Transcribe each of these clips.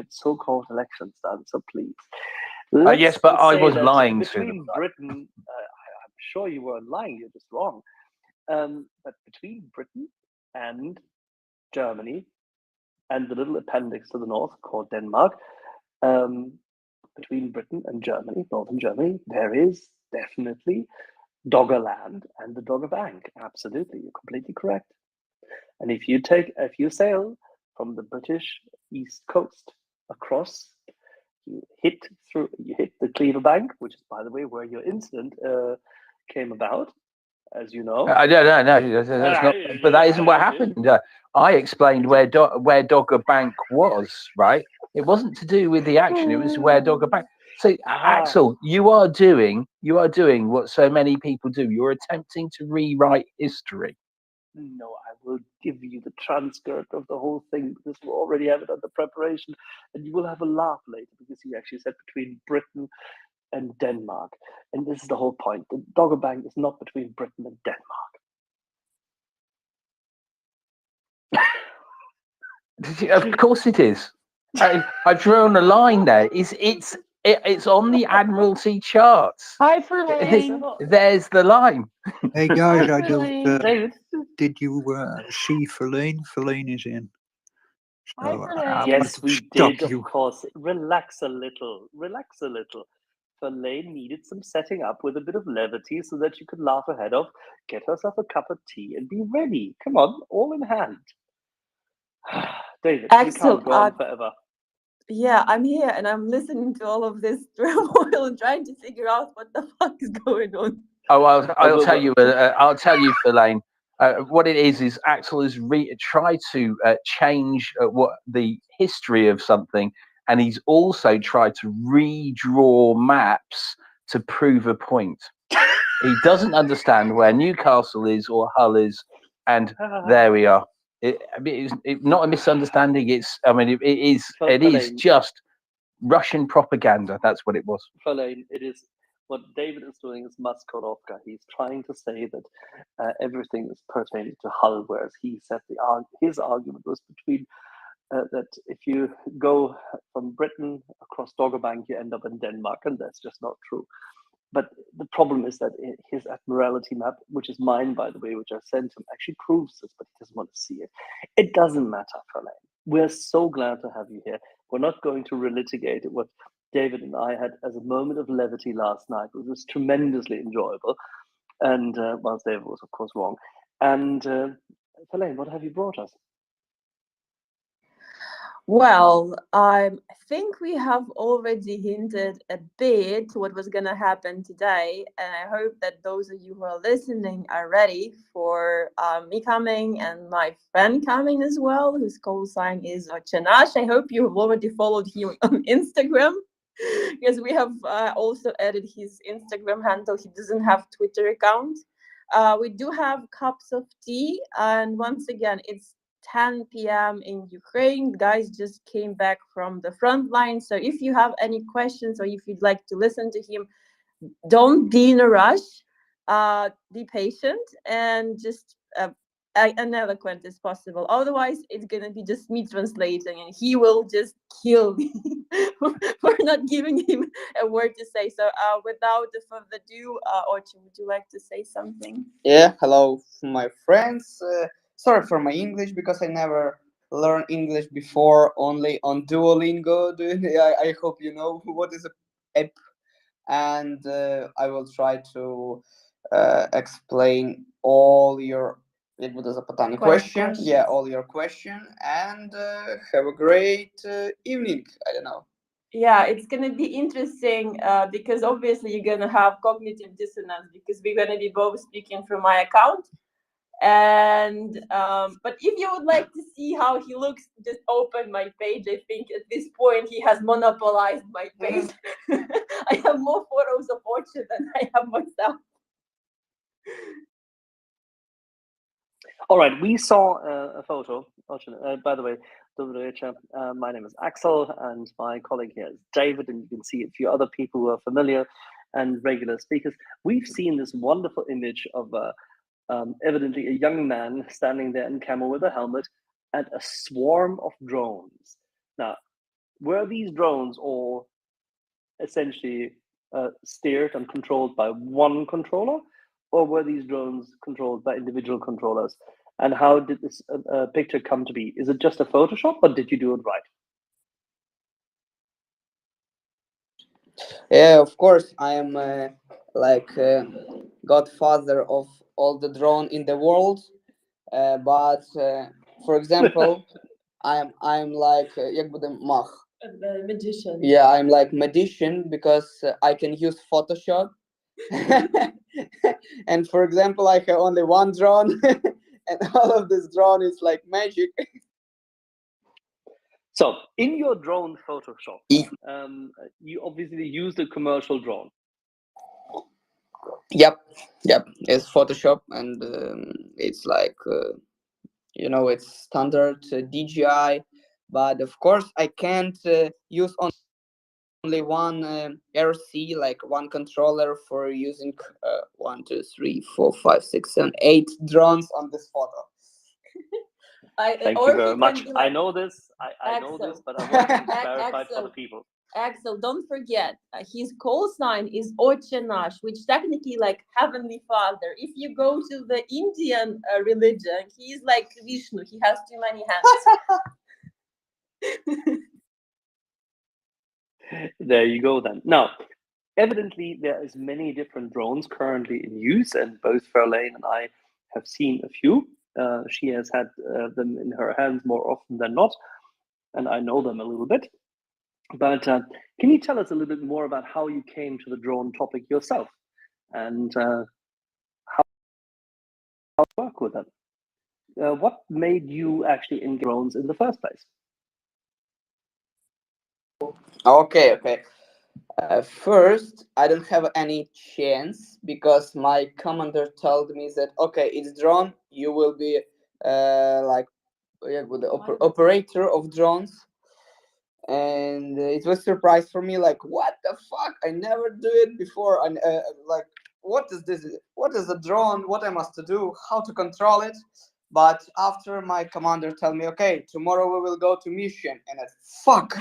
so-called elections done. So please, Yes, let's but I say was that lying to them. between Britain, I'm sure you weren't lying. You're just wrong. But between Britain and Germany and the little appendix to the north called Denmark, um, between Britain and Germany, northern Germany, there is definitely Doggerland and the Dogger Bank. Absolutely, you're completely correct. And if you sail from the British east coast across, you hit the Cleaver Bank, which is, by the way, where your incident came about, as you know. I don't know. No, that's not. But that isn't what happened. I explained where Dogger Bank was. Right. It wasn't to do with the action. It was where Dogger Bank. So, Axel, you are doing what so many people do. You're attempting to rewrite history. No, I will give you the transcript of the whole thing because we already have it under preparation, and you will have a laugh later because you actually said between Britain and Denmark, and this is the whole point. The Dogger Bank is not between Britain and Denmark. Of course, it is. I've drawn a line there. It's on the Admiralty charts. Hi, Verlaine. There's the line. Hey guys, Hi, I don't. Verlaine. David, Did you see Feline? Feline is in. Hi, So Verlaine. yes, we stop did, of you. course. Relax a little. Relax a little. Verlaine needed some setting up with a bit of levity so that you could laugh ahead of, get herself a cup of tea, and be ready. Come on, all in hand. David, we Axel, can't go on forever. yeah, I'm here and I'm listening to all of this turmoil and trying to figure out what the fuck is going on. Oh, I'll tell you. I'll tell you, Verlaine. What it is Axel has tried to change what the history of something, and he's also tried to redraw maps to prove a point. He doesn't understand where Newcastle is or Hull is, and there we are. It's not a misunderstanding. It is. It is just Russian propaganda. That's what it was. Verlaine, it is what David is doing is Maskorovka. He's trying to say that everything is pertaining to Hull, whereas he said his argument was between that if you go from Britain across Dogger Bank, you end up in Denmark, and that's just not true. But the problem is that his Admiralty map, which is mine, by the way, which I sent him, actually proves this, but he doesn't want to see it. It doesn't matter, Verlaine. We're so glad to have you here. We're not going to relitigate what David and I had as a moment of levity last night, which was tremendously enjoyable. And whilst David was, of course, wrong. And Verlaine, what have you brought us? Well, I think we have already hinted a bit what was going to happen today, and I hope that those of you who are listening are ready for me coming and my friend coming as well, whose call sign is Chanash. I hope you have already followed him on Instagram, because we have also added his Instagram handle. He doesn't have Twitter account. We do have cups of tea, and once again, it's 10 p.m. in Ukraine. Guys just came back from the front line. So if you have any questions or if you'd like to listen to him, don't be in a rush. Be patient and just as eloquent as possible. Otherwise, it's going to be just me translating and he will just kill me for not giving him a word to say. So without further ado, Ochi, would you like to say something? Yeah, hello, my friends. Sorry for my English because I never learned English before, only on Duolingo. I hope you know what is a app, and I will try to explain all your question. Yeah, all your question, and have a great evening. I don't know. Yeah, it's going to be interesting because obviously you're going to have cognitive dissonance because we're going to be both speaking from my account. And but if you would like to see how he looks, just open my page. I think at this point he has monopolized my page. I have more photos of Ocha than I have myself. All right, we saw a photo. By the way, my name is Axel, and my colleague here is David, and you can see a few other people who are familiar and regular speakers. We've seen this wonderful image of evidently a young man standing there in camo with a helmet and a swarm of drones. Now, were these drones all essentially steered and controlled by one controller, or were these drones controlled by individual controllers? And how did this picture come to be? Is it just a Photoshop, or did you do it right? Yeah, of course, I am like godfather of all the drone in the world. But for example, I'm like як буде мах. The magician. Yeah, I'm like magician because I can use Photoshop. And for example, I have only one drone, and all of this drone is like magic. So, in your drone Photoshop, you obviously used a commercial drone. Yep, it's Photoshop, and it's like it's standard DJI, but of course I can't use only one RC, like one controller for using 1, 2, 3, 4, 5, 6, 7, 8 drones on this photo. Thank you very much. I know this. I know this, but I want to clarify it for the people. Axel, don't forget, his call sign is Oche Nash, which technically like Heavenly Father. If you go to the Indian religion, he's like Vishnu. He has too many hands. There you go then. Now, evidently, there is many different drones currently in use, and both Verlaine and I have seen a few. She has had them in her hands more often than not, and I know them a little bit. But can you tell us a little bit more about how you came to the drone topic yourself, and how to work with them? What made you actually engage drones in the first place? Okay. First, I don't have any chance because my commander told me that okay, it's drone. You will be like with the operator of drones, and it was surprise for me. Like, what the fuck? I never do it before. And like, what is this? What is a drone? What I must to do? How to control it? But after my commander tell me, okay, tomorrow we will go to mission, and I fuck.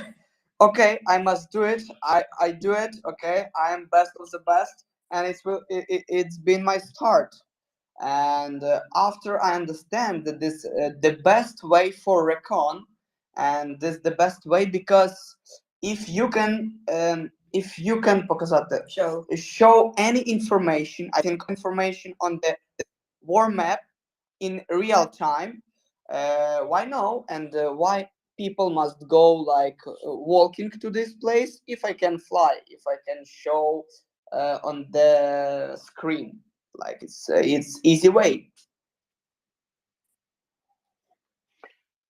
Okay, I must do it. I do it. Okay, I am best of the best, and it's been my start. And after I understand that this the best way for recon, and this the best way because if you can показати, show any information, I think information on the war map in real time, why no, and why people must go like walking to this place if I can fly, if I can show on the screen, like it's easy way.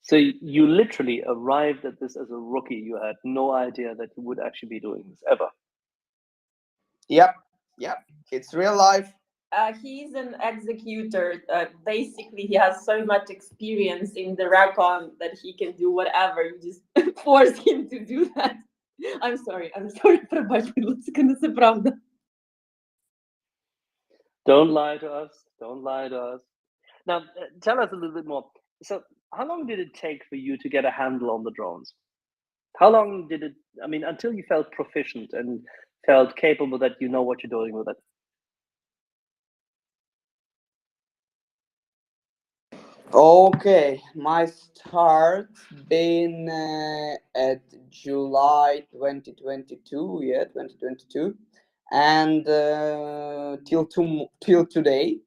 So you literally arrived at this as a rookie. You had no idea that you would actually be doing this ever. Yep, it's real life. He's an executor. Basically, he has so much experience in the recon that he can do whatever. You just force him to do that. I'm sorry, пробач, будь ласка, не це правда. Don't lie to us. Don't lie to us. Now, tell us a little bit more. So, how long did it take for you to get a handle on the drones? How long did it, I mean, until you felt proficient and felt capable that you know what you're doing with it? Okay, my start been at July 2022, 2022, and till today.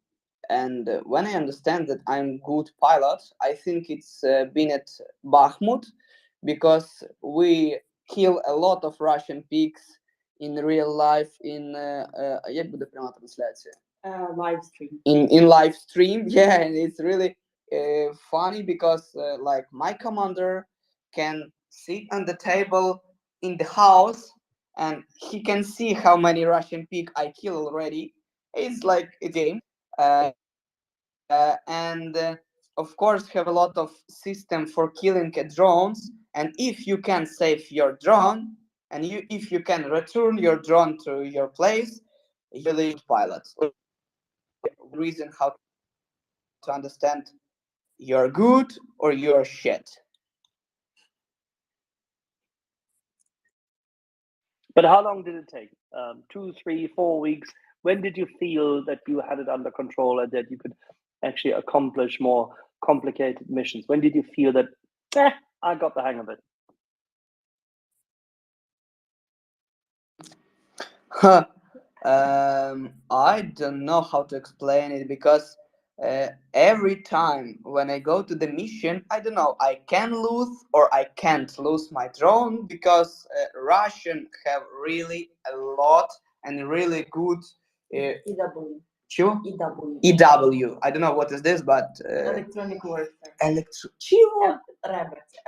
And when I understand that I'm good pilot, I think it's been at Bakhmut, because we kill a lot of Russian pigs in real life in як буде пряма трансляція? Live stream. In live stream, yeah, and it's really funny because like my commander can sit on the table in the house, and he can see how many Russian pig I kill already. It's like a game, and of course have a lot of system for killing drones. And if you can save your drone, and if you can return your drone to your place, you really pilot. Reason how to understand you're good or you're shit. But how long did it take? 2, 3, 4 weeks? When did you feel that you had it under control and that you could actually accomplish more complicated missions? When did you feel that, I got the hang of it? I don't know how to explain it because every time when I go to the mission, I don't know, I can lose or I can't lose my drone because Russian have really a lot and really good EW. Чего? EW. EW. I don't know what is this, but Electronic warfare. Чего?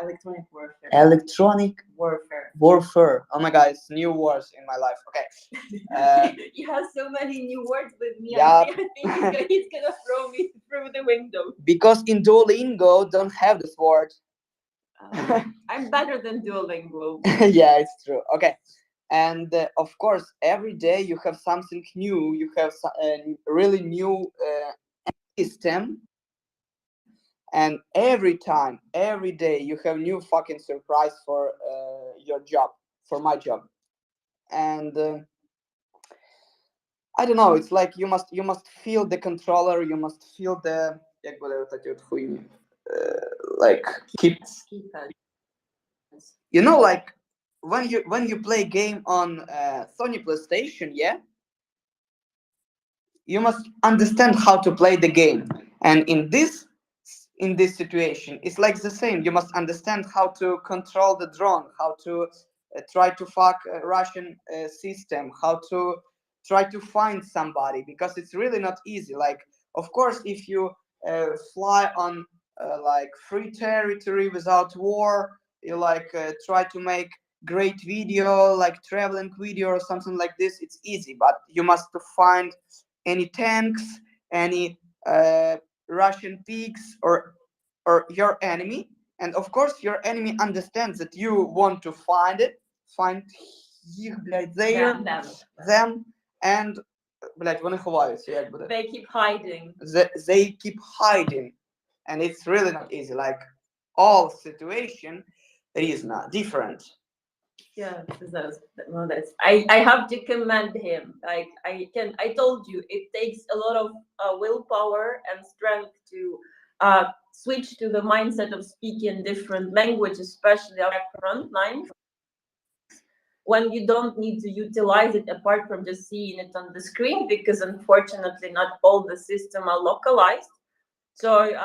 Electronic warfare. Electronic Warfare. warfare. Oh my god, it's new words in my life. Okay. You have so many new words with me. Yeah. I think he's gonna throw me through the window. Because in Duolingo don't have this word. I'm better than Duolingo. Yeah, it's true. Okay. And of course, every day you have something new. You have a really new system. And every time, every day, you have new fucking surprise for your job, for my job. And I don't know. It's like you must feel the controller. You must feel the like keep. You know, like when you play game on Sony PlayStation, yeah, you must understand how to play the game. And in this situation, it's like the same. You must understand how to control the drone, how to try to fuck a Russian system, how to try to find somebody, because it's really not easy. Like, of course, if you fly on like free territory without war, you like try to make great video, like traveling video or something like this, it's easy. But you must find any tanks, any Russian pigs, or your enemy, and of course your enemy understands that you want to find их, блядь, them, and блядь, вони ховаються, як буде? They keep hiding. They keep hiding, and it's really not easy. Like all situation, it is not different. Yeah, that's I have to commend him. Like I told you, it takes a lot of willpower and strength to switch to the mindset of speaking different language, especially on the front line, when you don't need to utilize it apart from just seeing it on the screen, because unfortunately not all the systems are localized. So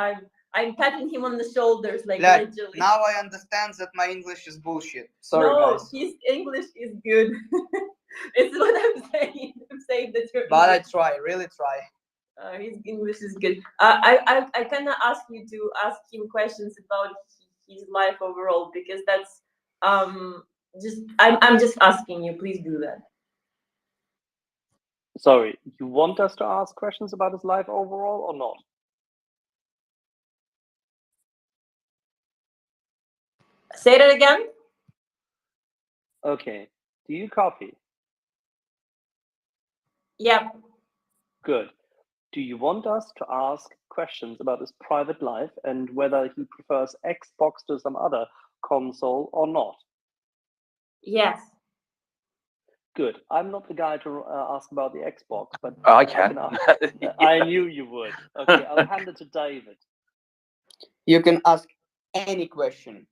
I'm patting him on the shoulders, like literally. Now I understand that my English is bullshit. Sorry, no, guys. his English is good. It's what I'm saying. I'm saying that you're. But I try, really try. His English is good. I kind of ask you to ask him questions about his life overall, because that's just I'm just asking you. Please do that. Sorry, you want us to ask questions about his life overall or not? Say that again. Okay. Do you copy? Yeah. Good. Do you want us to ask questions about his private life and whether he prefers Xbox to some other console or not? Yes. Good. I'm not the guy to ask about the Xbox, but I can. I knew you would. Okay, I'll hand it to David. You can ask any question.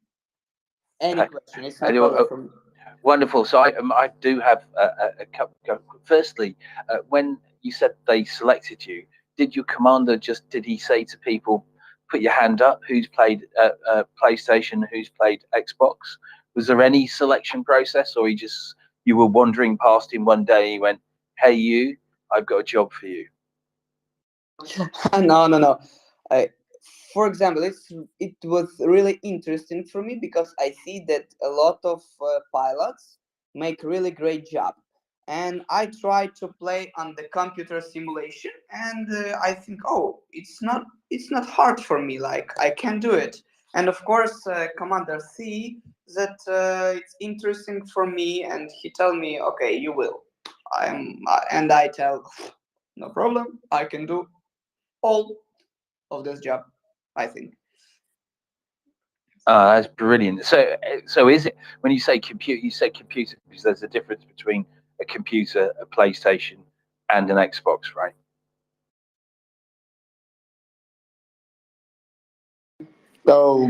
Any question. It's no problem for me. Wonderful. So I do have a couple. Firstly, when you said they selected you, did your commander did he say to people, put your hand up, who's played PlayStation, who's played Xbox? Was there any selection process, or you were wandering past him one day, he went, hey you, I've got a job for you? No. For example, it was really interesting for me because I see that a lot of pilots make really great job, and I try to play on the computer simulation, and I think, oh, it's not hard for me. Like I can do it, and of course, Commander see that it's interesting for me, and he tell me, okay, you will. And I tell, no problem, I can do all of this job, I think. That's brilliant. So is it when you say compute? You say computer because there's a difference between a computer, a PlayStation, and an Xbox, right? So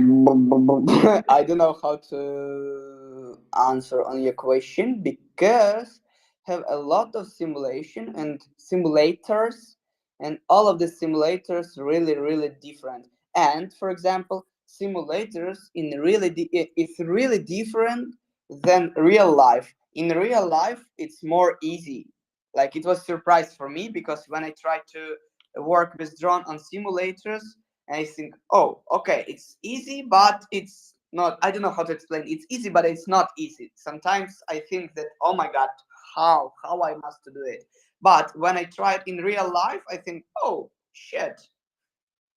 I don't know how to answer on your question because have a lot of simulation and simulators, and all of the simulators really different. And for example, simulators in it's really different than real life. In real life, it's more easy. Like it was surprise for me because when I tried to work with drone on simulators, and I think, oh, okay, it's easy, but it's not. I don't know how to explain. It's easy, but it's not easy. Sometimes I think that, oh my god, how I must do it. But when I try it in real life, I think, oh shit,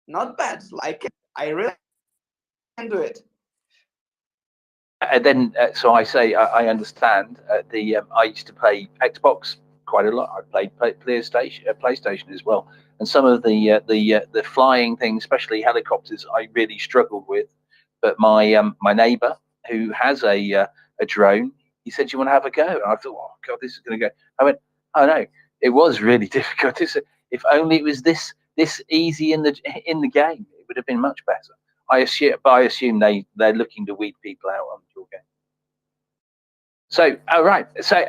not bad. Like I really can do it. And then, so I say I understand. I used to play Xbox quite a lot. I played PlayStation as well, and some of the flying things, especially helicopters, I really struggled with. But my neighbour who has a drone, he said, "Do you want to have a go?" And I thought, "Oh God, this is going to go." I went, "Oh no, it was really difficult. If only it was this easy in the game, it would have been much better." I assume they're looking to weed people out on your game. So, all right. So,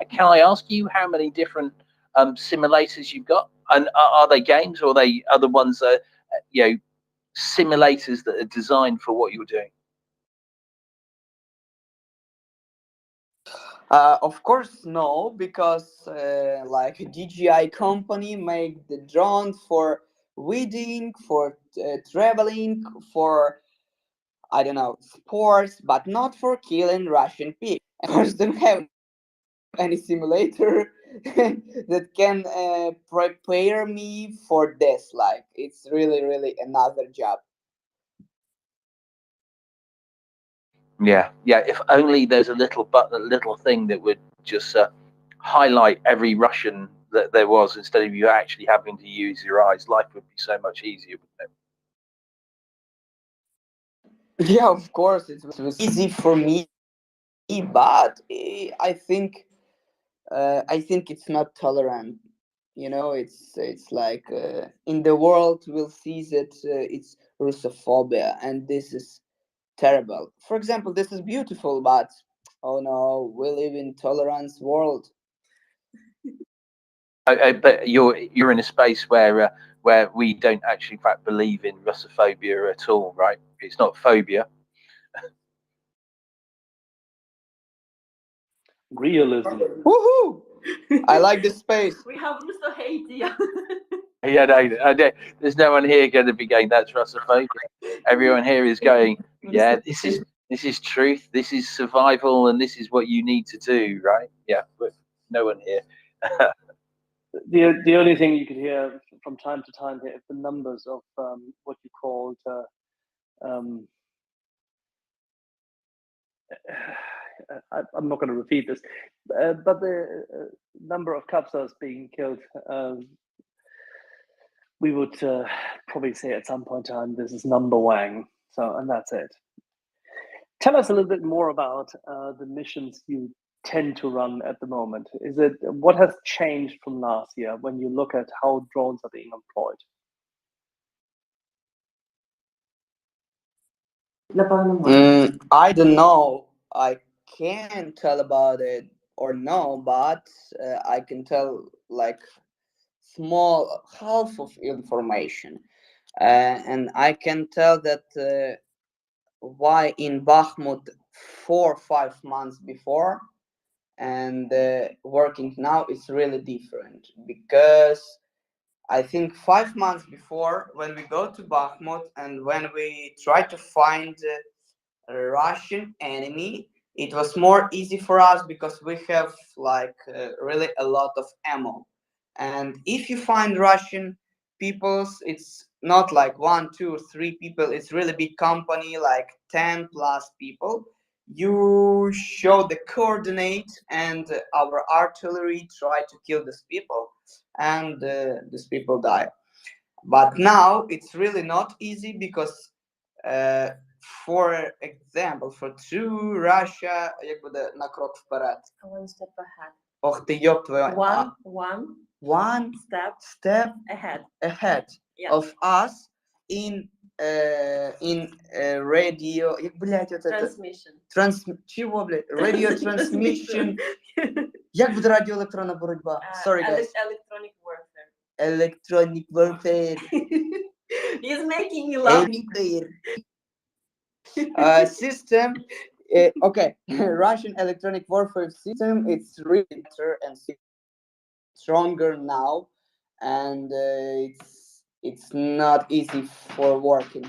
can I ask you how many different simulators you've got, and are they games or are they other ones that simulators that are designed for what you're doing? Of course, no, because like a DJI company make the drone for wedding, for traveling, for I don't know sports, but not for killing Russian pigs. Of course, don't have any simulator that can prepare me for this. Like it's really another job. Yeah, yeah. If only there's a little thing that would just highlight every Russian that there was, instead of you actually having to use your eyes. Life would be so much easier, wouldn't it? Yeah, of course, it was easy for me, but I think it's not tolerant. You know, it's like in the world we'll see that it's Russophobia, and this is terrible. For example, this is beautiful, but oh no, we live in tolerance world. But you're in a space where we don't actually, in fact, believe in Russophobia at all, right? It's not phobia. Realism. Woohoo! I like this space. We have Russo hate, yeah. Yeah, no, there's no one here going to be going, "That's Russophobia." Everyone here is going, "Yeah, this is truth. This is survival, and this is what you need to do," right? Yeah, but no one here. The only thing you could hear from time to time here is the numbers of what you called um, I'm not going to repeat this, but the number of Kapsas being killed, we would probably say at some point in time this is number one. So, and that's it. Tell us a little bit more about the missions you tend to run at the moment. Is it what has changed from last year when you look at how drones are being employed? I don't know. I can't tell about it or no, but I can tell like small half of information, and I can tell that why in Bakhmut 4 or 5 months before and working now is really different because I think 5 months before when we go to Bakhmut and when we try to find a Russian enemy, it was more easy for us because we have like really a lot of ammo. And if you find Russian peoples, it's not like 1, 2, 3 people. It's really big company, like 10+ people. You show the coordinate, and our artillery try to kill these people, and these people die. But now it's really not easy because for example, for true Russia, як буде на крок вперед. One step ahead. Ох ти, ёб твою. One Step ahead. Yeah. of us in radio, як, блядь, от это? Чего, блядь? Radio transmission. Як буде радіоелектронна боротьба? Sorry, guys. Electronic warfare. Electronic warfare. He's making me laugh. System. Okay, Russian electronic warfare system. It's really better and stronger now, and it's not easy for working.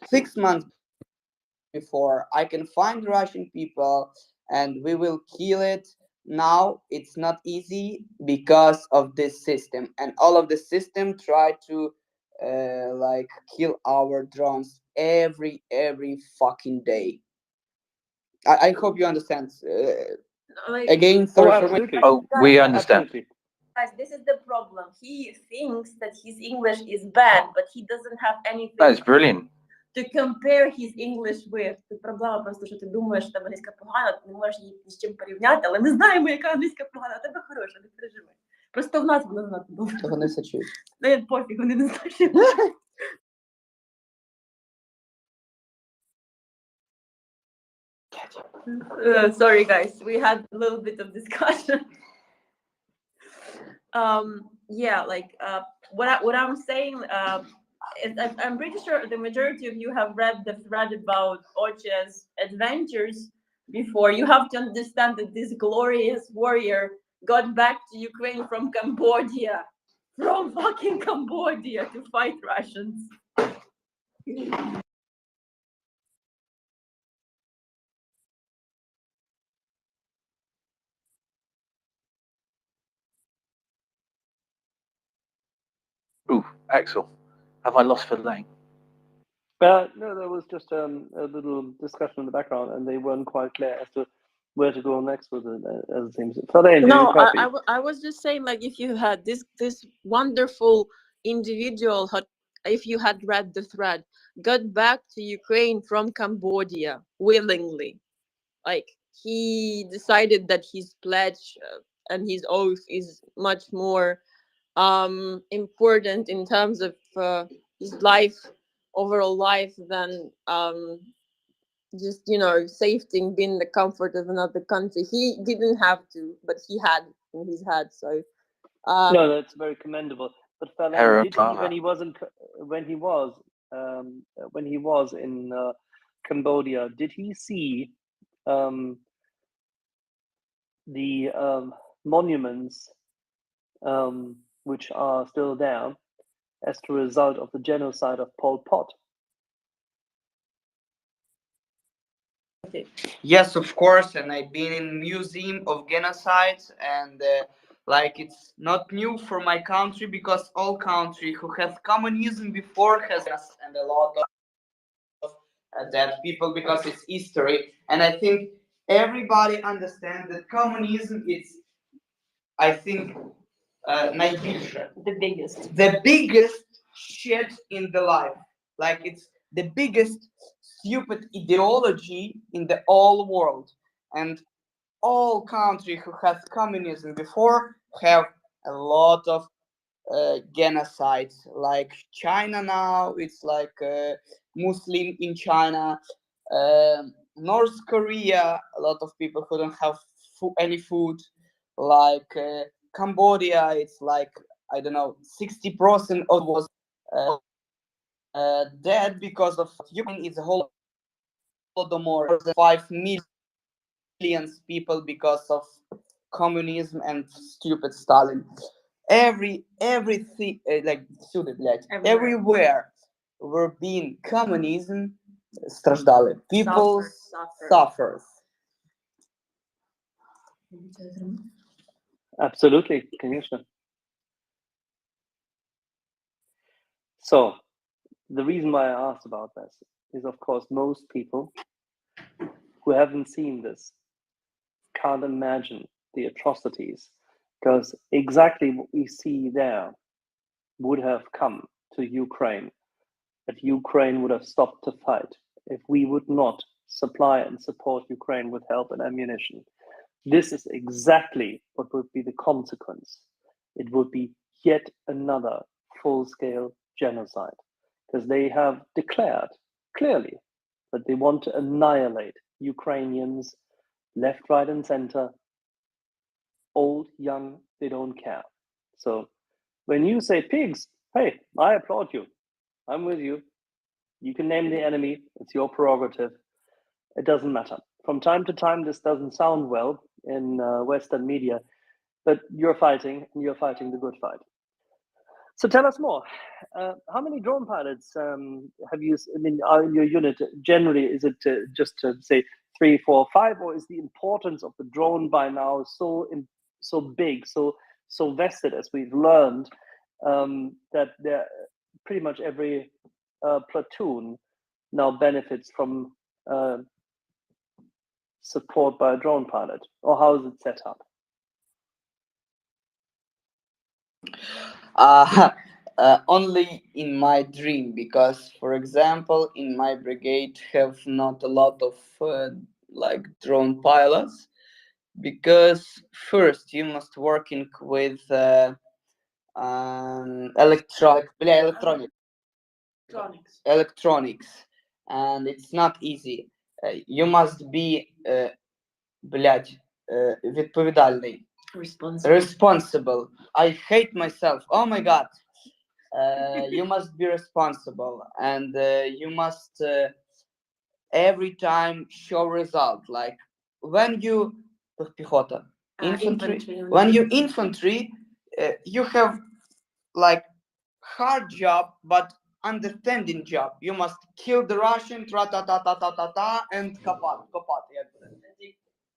6 months before, I can find Russian people, and we will kill it. Now it's not easy because of this system, and all of the system try to like kill our drones every fucking day. I hope you understand. Again, sorry for my... Oh, we understand. Absolutely. Guys, this is the problem. He thinks that his English is bad, but he doesn't have anything That's brilliant. to compare his English with. Проблема просто, що ти думаєш, що тебе англійська погана, ти не можеш її ні з чим порівняти, але ми знаємо, яка англійська погана, а тебе хороша, не переживай. Просто в нас вона знати добре. Вони все чують. Ну, пофіг, вони не знають. Sorry, guys, we had a little bit of discussion. Yeah, like what I'm saying is I'm pretty sure the majority of you have read the thread about Ocha's adventures before. You have to understand that this glorious warrior got back to Ukraine from Cambodia, from fucking Cambodia, to fight Russians. Ooh, Axel, have I lost Verlaine? No, there was just a little discussion in the background, and they weren't quite clear as to where to go next with it, as it seems. No, I was just saying, like, if you had this wonderful individual, if you had read the thread, got back to Ukraine from Cambodia willingly, like he decided that his pledge and his oath is much more important in terms of his life, overall life, than just, you know, safety and being in the comfort of another country. He didn't have to, but he had in his head. So no, that's very commendable. But Verlaine, did he, when he was in Cambodia, did he see the monuments which are still there as a result of the genocide of Pol Pot? okay. Yes, of course, and I've been in Museum of Genocide, and like it's not new for my country, because all country who has communism before has, and a lot of dead people, because it's history. And I think everybody understands that communism is, I think, the biggest shit in the life. Like, it's the biggest stupid ideology in the whole world, and all country who has communism before have a lot of genocides. Like China now, it's like Muslim in China. North Korea, a lot of people who don't have any food. Like Cambodia, it's like, I don't know, 60% of was dead because of Ukraine. It's a whole lot more, 5 million people because of communism and stupid Stalin. Everything, like everywhere where being communism, страждали. People suffers. Absolutely, конечно. So, the reason why I asked about this is, of course, most people who haven't seen this can't imagine the atrocities, because exactly what we see there would have come to Ukraine, that Ukraine would have stopped to fight if we would not supply and support Ukraine with help and ammunition. This is exactly what would be the consequence. It would be yet another full-scale genocide, because they have declared clearly that they want to annihilate Ukrainians left, right, and center, old, young, they don't care. So when you say pigs, hey, I applaud you. I'm with you. You can name the enemy, it's your prerogative. It doesn't matter. From time to time, this doesn't sound well in Western media, but you're fighting, and you're fighting the good fight. So tell us more. How many drone pilots have you? I mean, are in your unit generally? Is it just to say 3, 4, 5, or is the importance of the drone by now so big, so vested, as we've learned, that pretty much every platoon now benefits from support by a drone pilot, or how is it set up? Only in my dream, because, for example, in my brigade have not a lot of like drone pilots, because first you must working with electronics, and it's not easy. You must be відповідальний. Responsible. I hate myself. Oh my god. You must be responsible, and you must every time show result. Like when you infantry, when you infantry, you have like hard job, but understanding job. You must kill the Russian, and kapat,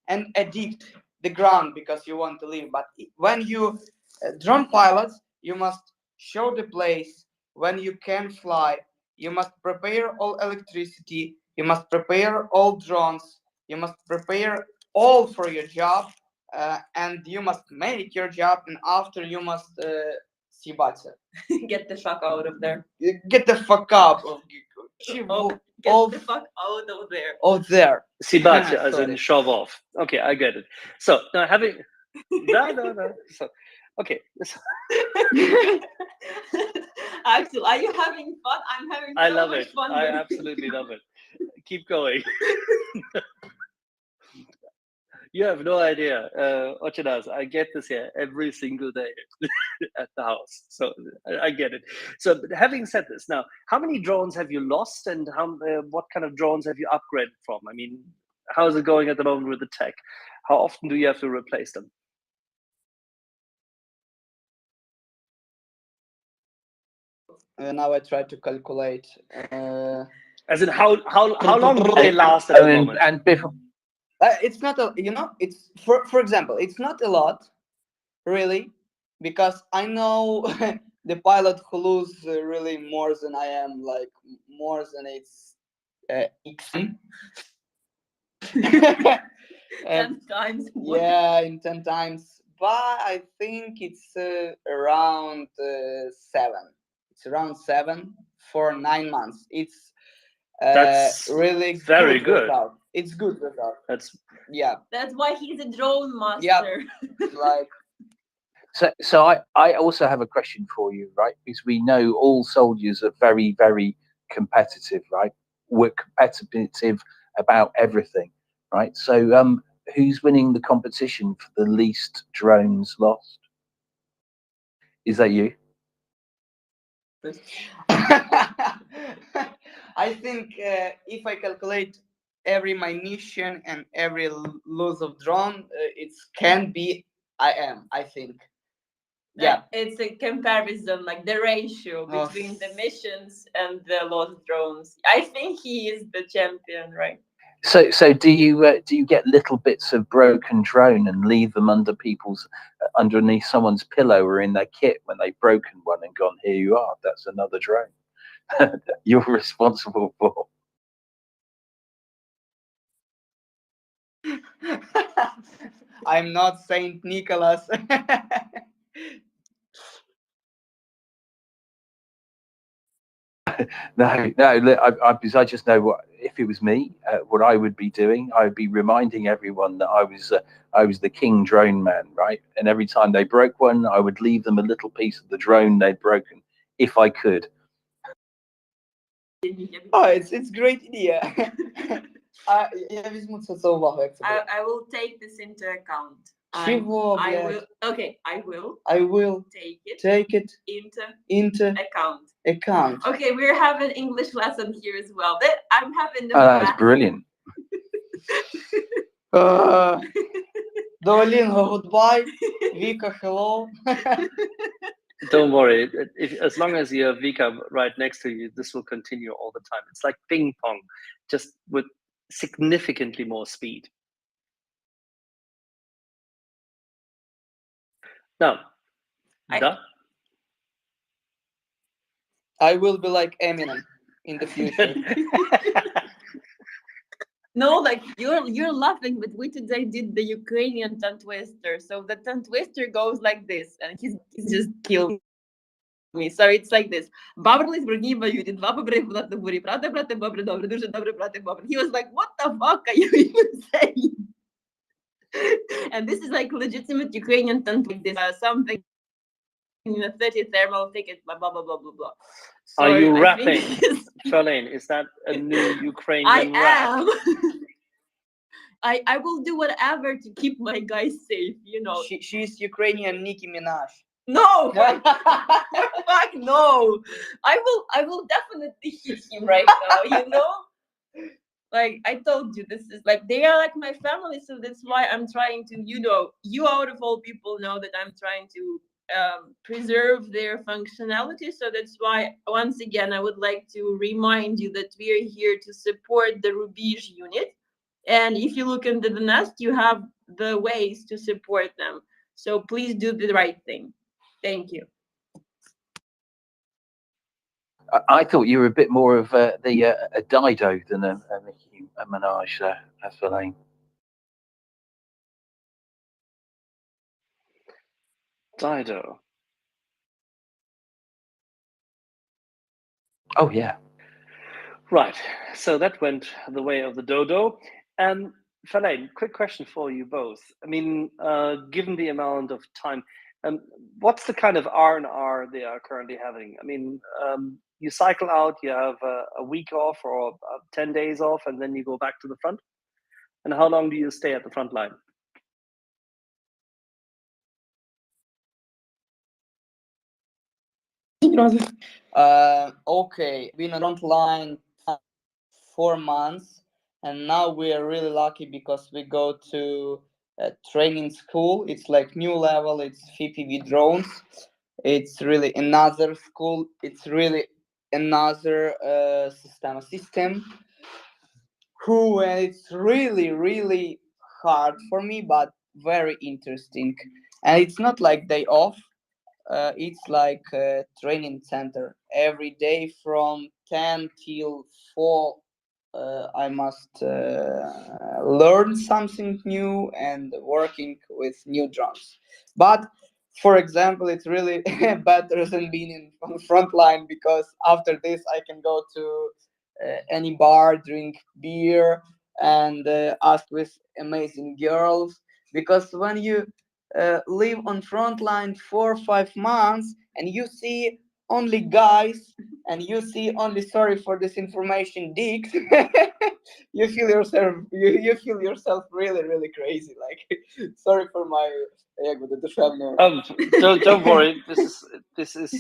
and addict the ground because you want to live. But when you drone pilots, you must show the place. When you can fly, you must prepare all electricity. You must prepare all drones. You must prepare all for your job, and you must make your job. And after you must Get the fuck out of there. Get the fuck up. Get the fuck out of there. Out there. Sibacha, as in shove off. Okay, I get it. So now having no. So okay. So, Axel, are you having fun? I'm having I so love much it. fun. I with you. absolutely love it. Keep going. You have no idea, Ochinas. I get this here every single day at the house, so I get it. So, having said this, now, how many drones have you lost, and what kind of drones have you upgraded from? I mean, how is it going at the moment with the tech? How often do you have to replace them? Now I try to calculate. As in, how long do they last at the moment? And before, It's not a, it's for example, it's not a lot, really, because I know the pilot who lose really more than I am, like more than it's X. 10 times. Yeah, in 10 times. But I think it's around 7. It's around 7 for 9 months. It's That's really very good. Result. It's good result. That's That's why he's a drone master. Like. So I also have a question for you, right? Because we know all soldiers are very, very competitive, right? We're competitive about everything, right? So who's winning the competition for the least drones lost? Is that you? I think if I calculate every munition and every loss of drone, it can be I think. Yeah, it's a comparison, like the ratio between the missions and the lost drones. I think he is the champion, right? So do you get little bits of broken drone and leave them under people's underneath someone's pillow or in their kit when they've broken one and gone, here you are, that's another drone you're responsible for? I'm not Saint Nicholas. No. Look, because I just know what if it was me, what I would be doing. I would be reminding everyone that I was the king drone man, right? And every time they broke one, I would leave them a little piece of the drone they'd broken, if I could. Oh, it's great idea. Я візьму це за увагу, як це буде. I will take this into account. Чого, I блядь? will. Okay, I will take it take it into into account. account. Okay, we're having English lesson here as well. I'm having no Oh, that's math. brilliant. Duolingo, goodbye. Vika, hello. Don't worry. As long as you have Vika right next to you, this will continue all the time. It's like ping pong, just with significantly more speed. Now, I will be like Eminem in the future. No, like you're laughing, but we today did the Ukrainian tongue twister. So the tongue twister goes like this, and he's just killed me. So it's like this. Бабрлись брудні баюті, два бобри була на бурі. Брате, брате, бобри, добре, дуже добре, брате, бобри. He was like, what the fuck are you even saying? And this is like legitimate Ukrainian tongue twister. Something in a 30 thermal ticket, blah, blah, blah, blah, blah, blah. So are you I rapping? think Charlene, is that a new Ukrainian rap? I will do whatever to keep my guys safe, you know. She's Ukrainian Nicki Minaj. No, fuck no. I will definitely hit him right now, you know. Like I told you, this is like they are like my family, so that's why I'm trying to, you know, you out of all people know that I'm trying to preserve their functionality. So that's why once again I would like to remind you that we are here to support the Rubige unit. And if you look into the nest, you have the ways to support them. So please do the right thing. Thank you. I thought you were a bit more of a Dido than a Nicki Minaj, Verlaine. Dido. Oh yeah. Right. So that went the way of the dodo. And Verlaine, quick question for you both. I mean, given the amount of time, what's the kind of R&R they are currently having? I mean, you cycle out, you have a week off or 10 days off, and then you go back to the front? And how long do you stay at the front line? Okay, been on front line 4 months, and now we are really lucky because we go to a training school. It's like new level. It's FPV drones. It's really another school. It's really another system. And it's really hard for me, but very interesting. And it's not like day off. It's like a training center. Every day from 10 till 4, I must learn something new and working with new drums. But for example, it's really better than being on front line, because after this I can go to any bar, drink beer, and ask with amazing girls. Because when you live on front line 4 or 5 months and you see only guys and you see only, sorry for this information, dicks, you feel yourself really crazy. Like, sorry for my don't worry. This is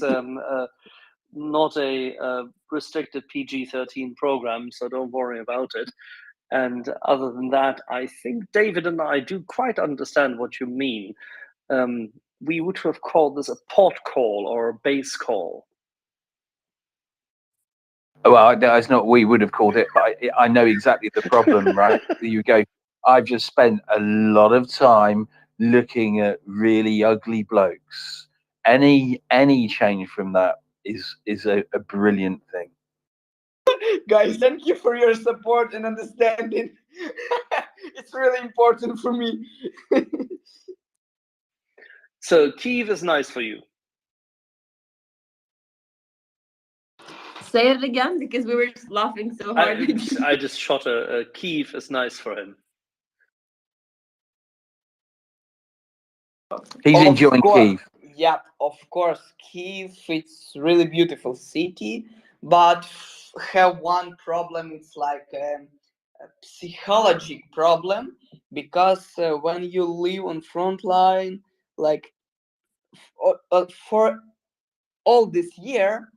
not a restricted PG-13 program, so don't worry about it. And other than that, I think David and I do quite understand what you mean. We would have called this a pod call or a base call. Well, that's not what we would have called it, but I know exactly the problem, right? You go, I've just spent a lot of time looking at really ugly blokes. Any change from that is a brilliant thing. Guys, thank you for your support and understanding. It's really important for me. So Kyiv is nice for you. Say it again, because we were just laughing so hard. I just shot a Kiev is nice for him. He's Of enjoying course. Kiev. Yeah, of course. Kiev, it's really beautiful city, but have one problem. It's like a psychological problem, because when you live on front line, like for all this year,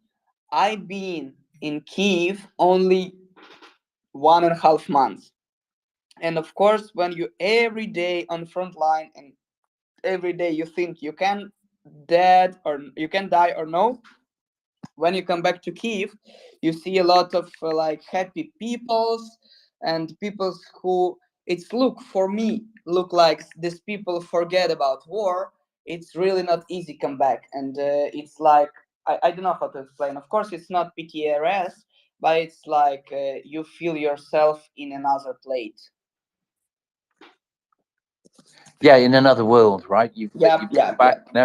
I've been in Kiev only 1.5 months. And of course, when you every day on front line and every day you think you can dead or you can die or no, when you come back to Kiev, you see a lot of like happy peoples and peoples who it's look for me look like these people forget about war. It's really not easy come back, and it's like I don't know how to explain. Of course, it's not PTRS, but it's like you feel yourself in another plate. Yeah, in another world, right? You've Yeah, come yeah, back yeah. and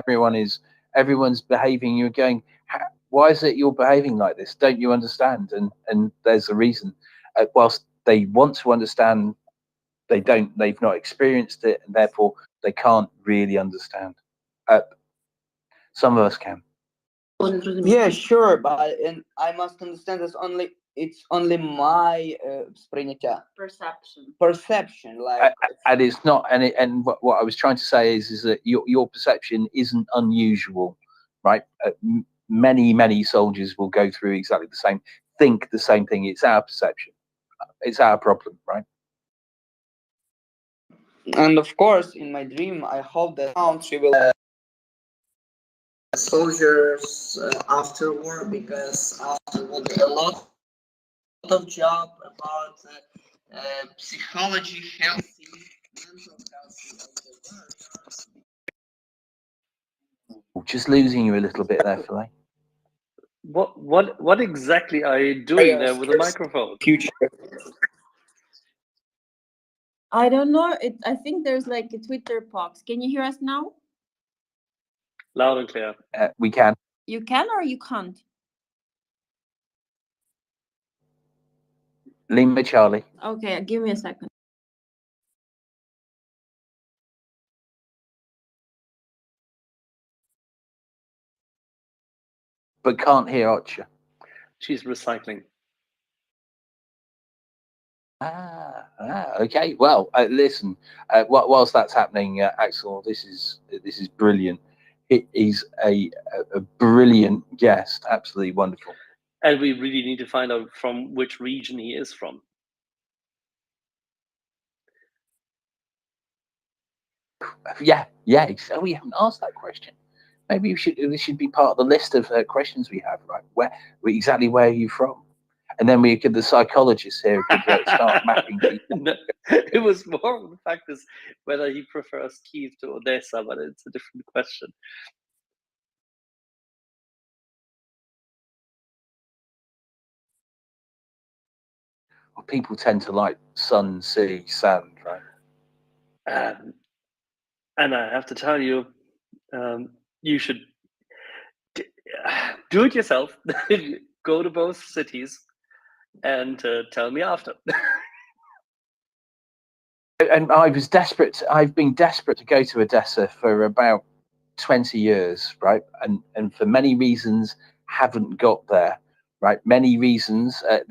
everyone's behaving. You're going, why is it you're behaving like this? Don't you understand? And there's a reason. Whilst they want to understand, they don't. They've not experienced it, and therefore they can't really understand. Some of us can. Yeah, sure, but and I must understand it's only my сприйняття. Perception, like And it's not. And what I was trying to say is that your perception isn't unusual, right? Many soldiers will go through exactly the same, think the same thing. It's our perception. It's our problem, right? and of course in my dream I hope that country will soldiers after war, because after will be a lot of job about psychology, healthy, mental healthy of the world. Just losing you a little bit there, Philae. What exactly are you doing there with the microphone? Future. I don't know. I think there's like a Twitter box. Can you hear us now? Loud and clear. We can. You can or you can't? Lima Charlie. Okay, give me a second. But can't hear Ocha. She's recycling. Okay. Well, listen. Whilst that's happening, Axel, this is brilliant. He's a brilliant guest. Absolutely wonderful. And we really need to find out from which region he is from. Yeah. So we haven't asked that question. Maybe this should be part of the list of questions we have. Right? Exactly where are you from? And then the psychologists here could start mapping people. No, it was more of the fact is whether he prefers Kiev to Odessa, but it's a different question. Well, people tend to like sun, sea, sand, right? And I have to tell you, you should do it yourself. Go to both cities and tell me after. And I've been desperate to go to Odessa for about 20 years, right? And for many reasons haven't got there, right? Many reasons I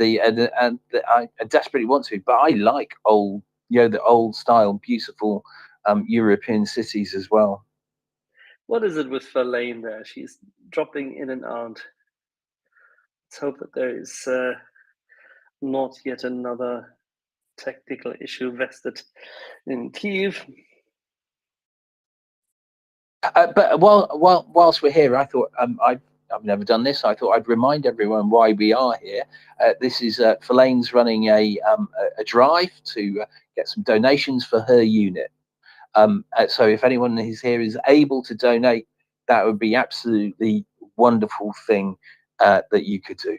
desperately want to, but I like the old style, beautiful European cities as well. What is it with Verlaine there? She's dropping in and out. Let's hope that there is not yet another technical issue vested in Kiev. But whilst we're here, I thought I've never done this. I thought I'd remind everyone why we are here. This is Verlaine's running a drive to get some donations for her unit. So if anyone is here is able to donate, that would be absolutely wonderful thing that you could do.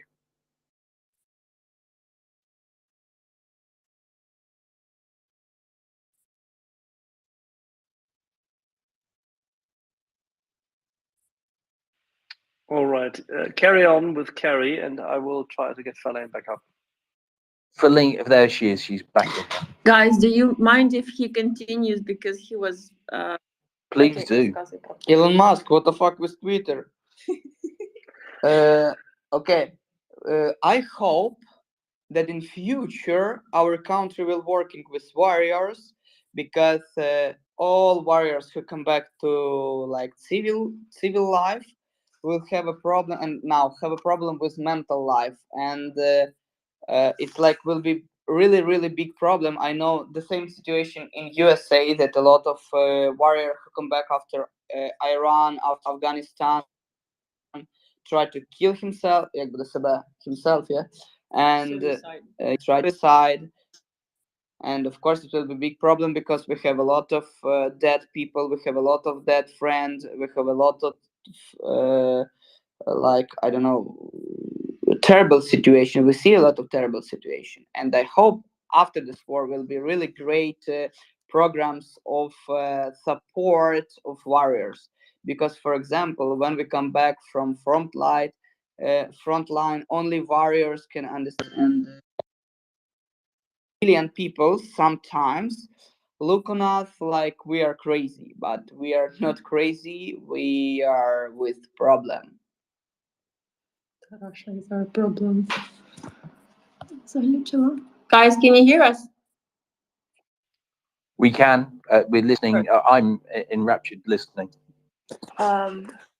All right, carry on with Carrie, and I will try to get Falain back up. Feline, there she is. She's back again. Guys, do you mind if he continues because he was Please do. Elon Musk, what the fuck with Twitter? Okay, I hope that in future our country will working with warriors, because all warriors who come back to like civil life will have a problem, and now have a problem with mental life, and it's like will be really big problem. I know the same situation in USA, that a lot of warriors who come back after Iran, Afghanistan, try to kill himself, himself, yeah, and try to suicide. And of course, it will be a big problem, because we have a lot of dead people, we have a lot of dead friends, we have a lot of uh, like, I don't know, terrible situation. We see a lot of terrible situation, and I hope after this war will be really great programs of support of warriors. Because, for example, when we come back from frontline, only warriors can understand. Million people sometimes look on us like we are crazy, but we are not crazy. We are with problem. Russia is our problem. Guys, can you hear us? We can. We're listening. I'm enraptured listening.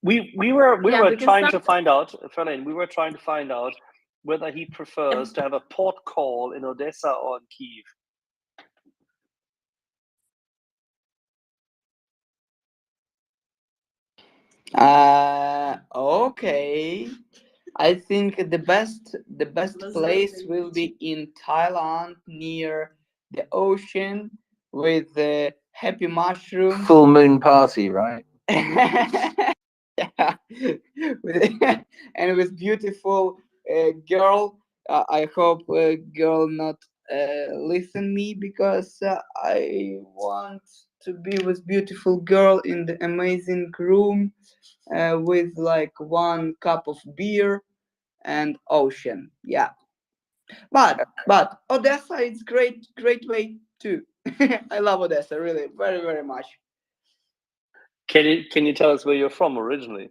We were because trying to find out, Falain, we were trying to find out whether he prefers to have a port call in Odessa or in Kiev. Okay. I think the best place will be in Thailand, near the ocean, with the happy mushrooms. Full moon party, right? Yeah. And with beautiful girl. I hope girl not listen me, because I want to be with beautiful girl in the amazing room, with like 1 cup of beer and ocean. Yeah, but Odessa is great way too. I love Odessa really very much. Can you tell us where you're from originally?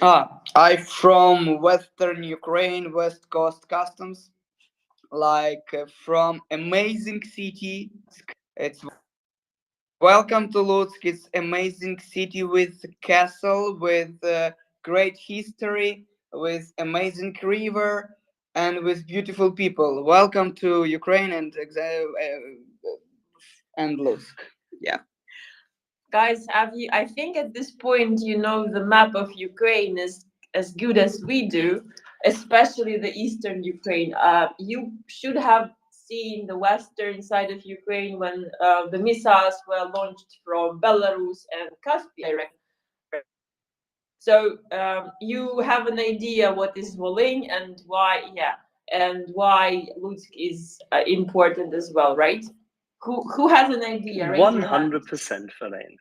I from Western Ukraine, West Coast Customs, like from amazing city. It's welcome to Lutsk. It's amazing city with castle, with great history, with amazing river, and with beautiful people. Welcome to Ukraine and Lutsk. Yeah. Guys, have you? I think at this point you know the map of Ukraine is as good as we do, especially the eastern Ukraine. You should have seen the western side of Ukraine when the missiles were launched from Belarus and Caspian directly. So you have an idea what is Volyn and why, yeah, and why Lutsk is important as well, right? Who has an idea? Raise your hand. 100%, Falain.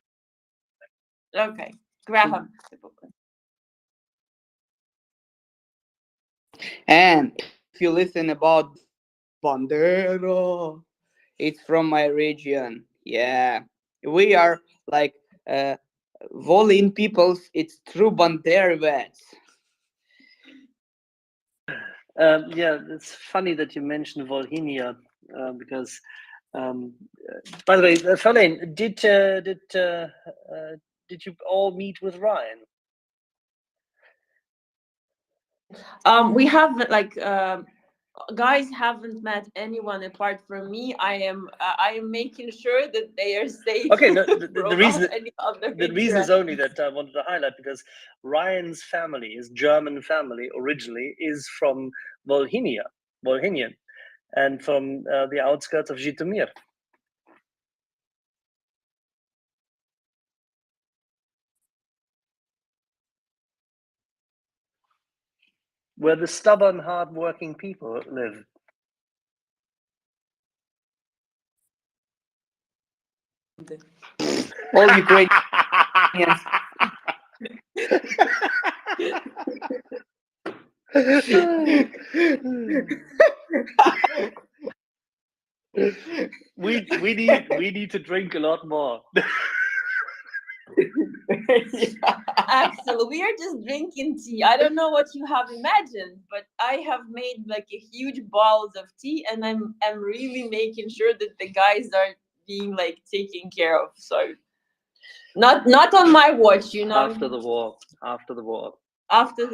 Okay, Graham. And if you listen about Bandera, it's from my region. Yeah, we are like Volyn peoples. It's true Banderovets. Yeah, it's funny that you mentioned Volhynia, because, by the way, Falain, did you all meet with Ryan? We have like guys haven't met anyone apart from me. I am making sure that they are safe. Okay, no, the reason any other the reason is only that I wanted to highlight, because Ryan's family, his German family originally, is from Volhynia, and from the outskirts of Zhytomyr. Where the stubborn, hard-working people live. All Ukrainians. we need to drink a lot more. Axel, we are just drinking tea. I don't know what you have imagined, but I have made like a huge balls of tea, and I'm really making sure that the guys are being like taken care of. So not on my watch, you know. After the war. After the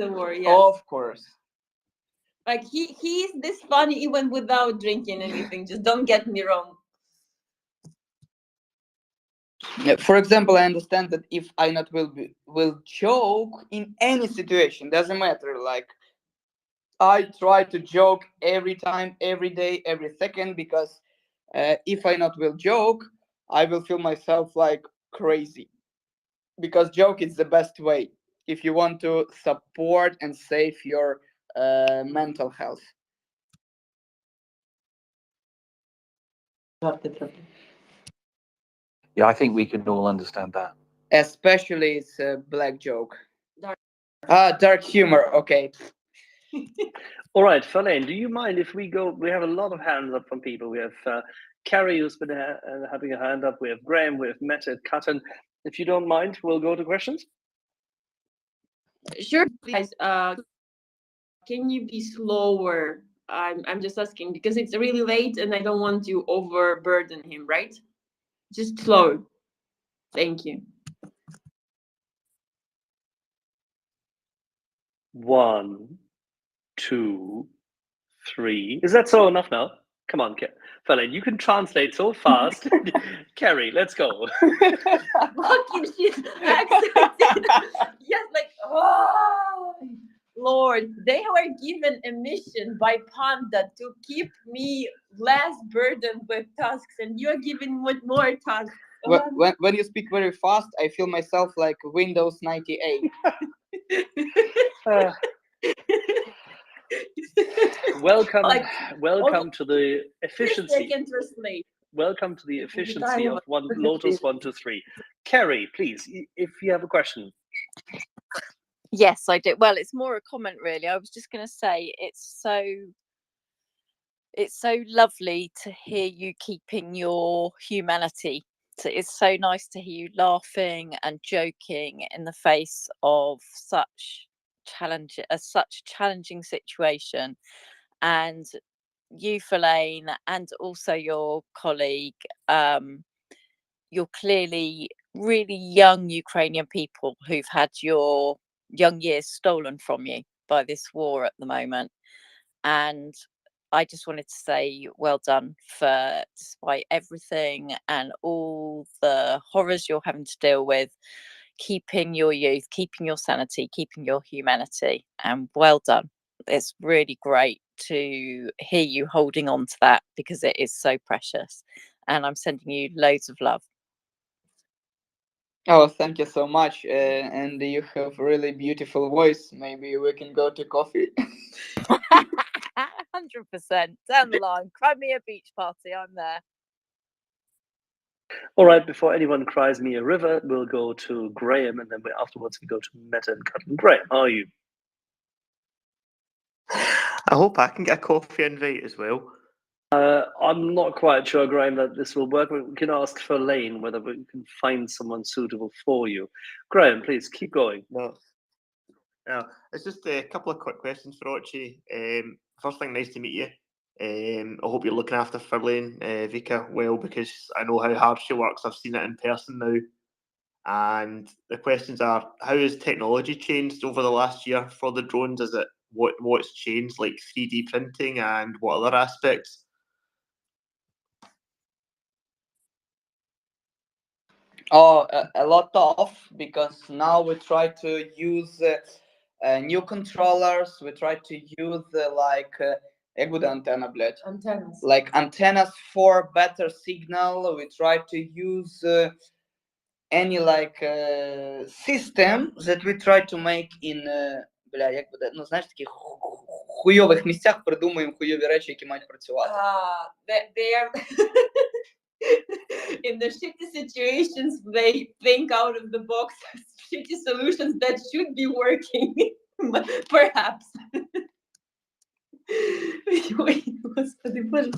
war, yes. Of course. Like he's this funny even without drinking anything. Just don't get me wrong. For example, I understand that if I not will joke in any situation, doesn't matter. Like I try to joke every time, every day, every second, because if I not will joke, I will feel myself like crazy. Because joke is the best way if you want to support and save your mental health. Yeah, I think we can all understand that. Especially it's a black joke. Dark. Dark humor. Okay. All right, Verlaine, do you mind if we go? We have a lot of hands up from people. We have Carrie, who's been having a hand up. We have Graham, we have Meta, Cutton. If you don't mind, we'll go to questions. Sure, guys. Can you be slower? I'm just asking because it's really late and I don't want to overburden him, right? Just slow. Thank you. 1, 2, 3. Is that so enough now? Come on, Verlaine, you can translate so fast. Carrie, let's go. Fucking shit. Accented. Yes, like, oh, Lord. They were given a mission by Panda to keep me less burdened with tasks, and you're giving me more tasks. When you speak very fast, I feel myself like Windows 98. Welcome, Like, welcome to the efficiency. Translate. Welcome to the efficiency of Lotus 123. Carrie, please, if you have a question. Yes, I do. Well, it's more a comment, really. I was just going to say it's so lovely to hear you keeping your humanity. It's so nice to hear you laughing and joking in the face of such challenging situation. And you, Verlaine, and also your colleague, you're clearly really young Ukrainian people who've had your young years stolen from you by this war at the moment. And I just wanted to say well done for, despite everything and all the horrors you're having to deal with, keeping your youth, keeping your sanity, keeping your humanity, and well done. It's really great to hear you holding on to that because it is so precious. And I'm sending you loads of love. Oh, thank you so much. And you have a really beautiful voice. Maybe we can go to coffee. 100% down the line. Cry me a beach party. I'm there. All right, before anyone cries me a river, we'll go to Graham, and then afterwards we go to Meta and Cutton. Graham, how are you? I hope I can get a coffee invite as well. I'm not quite sure, Graham, that this will work. We can ask Verlaine whether we can find someone suitable for you. Graham, please keep going. No, it's just a couple of quick questions for Ochi. First thing, nice to meet you. I hope you're looking after Verlaine, Vika, well, because I know how hard she works. I've seen it in person now. And the questions are, how has technology changed over the last year for the drones? Is it what's changed, like 3D printing and what other aspects? Oh, a lot of, because now we try to use new controllers. We try to use як буде антенна, блядь? Antennas. Like antennas for better signal. We try to use any system that we try to make in як буде, ну знаєш, таких хуйових місцях придумуємо хуйові речі, які мають працювати. They are in the shitty situations, they think out of the box shitty solutions that should be working, perhaps. Ой, Господи, Боже.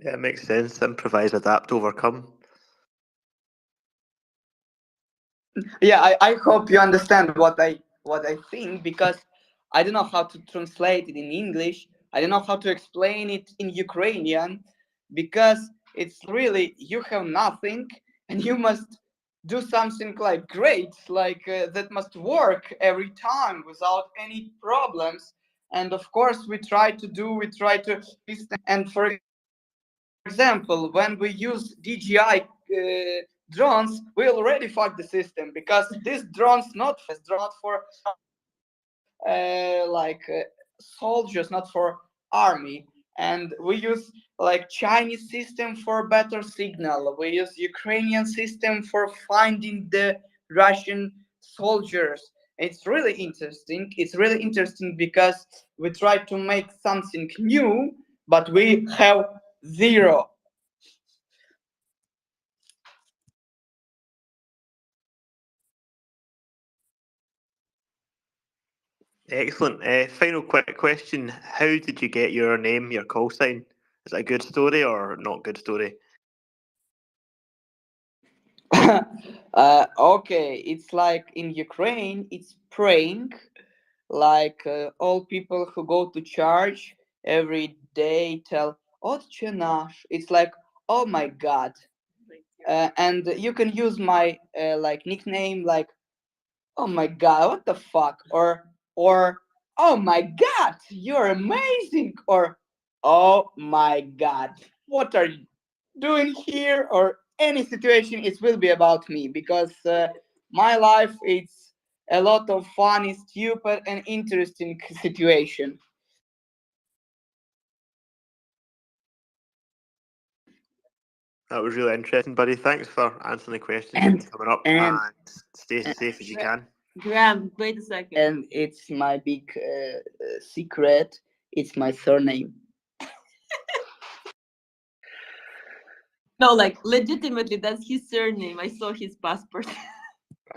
Yeah, it makes sense. Improvise, adapt, overcome. Yeah, I hope you understand what I think, because I don't know how to translate it in English. I don't know how to explain it in Ukrainian, because it's really, you have nothing and you must do something like great, like that must work every time without any problems. And of course we try to, and for example, when we use DJI drones, we already fucked the system, because these drones not for soldiers, not for army. And we use like Chinese system for better signal. We use Ukrainian system for finding the Russian soldiers. It's really interesting. It's really interesting because we try to make something new, but we have zero. Excellent. Final quick question. How did you get your name, your call sign? Is it a good story or not good story? Okay, it's like in Ukraine, it's praying, like all people who go to church every day tell Otche nash. It's like, oh my God. And you can use my like nickname, like, oh my God, what the fuck, or oh my God, you're amazing, or oh my God, what are you doing here, or any situation. It will be about me, because my life it's a lot of funny, stupid, and interesting situation. That was really interesting, buddy. Thanks for answering the questions and coming up, And and stay as safe as you can. Graham, wait a second. and it's my big secret. It's my surname. No, like legitimately, that's his surname. I saw his passport.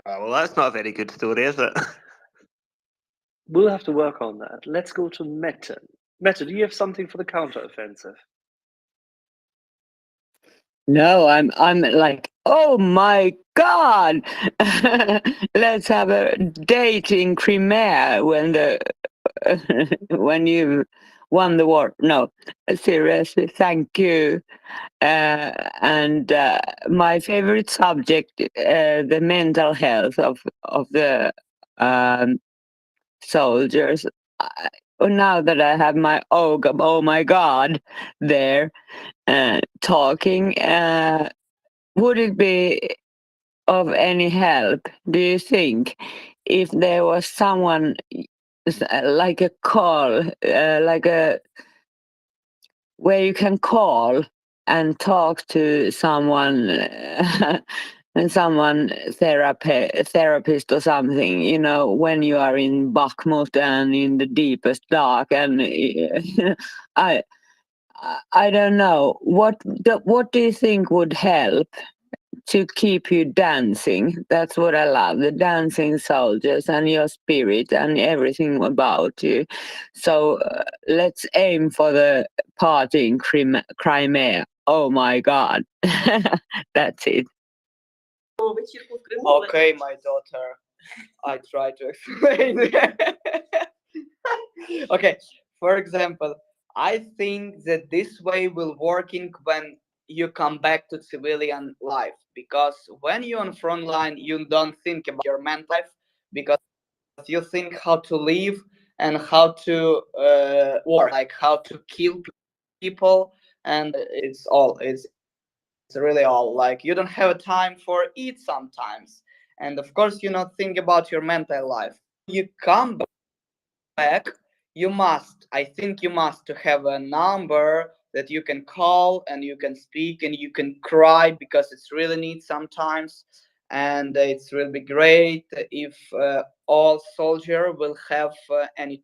Well, that's not a very good story, is it? We'll have to work on that. Let's go to Meta. Meta, do you have something for the counteroffensive? No, I'm like, oh my God, let's have a date in Crimea when the when you won the war. No, seriously, thank you. And my favorite subject, the mental health of the soldiers. Now that I have my oh my God there talking, would it be of any help, do you think, if there was someone like a call, like a where you can call and talk to someone and someone therapist or something, you know, when you are in Bakhmut and in the deepest dark, and I I don't know what do you think would help to keep you dancing? That's what I love, the dancing soldiers and your spirit and everything about you. So let's aim for the party in Crimea. Oh my God. That's it. Okay, my daughter, I try to explain. Okay, for example, I think that this way will working when you come back to civilian life, because when you're on front line, you don't think about your mental life, because you think how to live and how to war, like how to kill people, and it's really all like you don't have time for it sometimes, and of course you not think about your mental life. You come back, I think you must to have a number that you can call and you can speak and you can cry, because it's really neat sometimes. and it will be great if all soldier will have any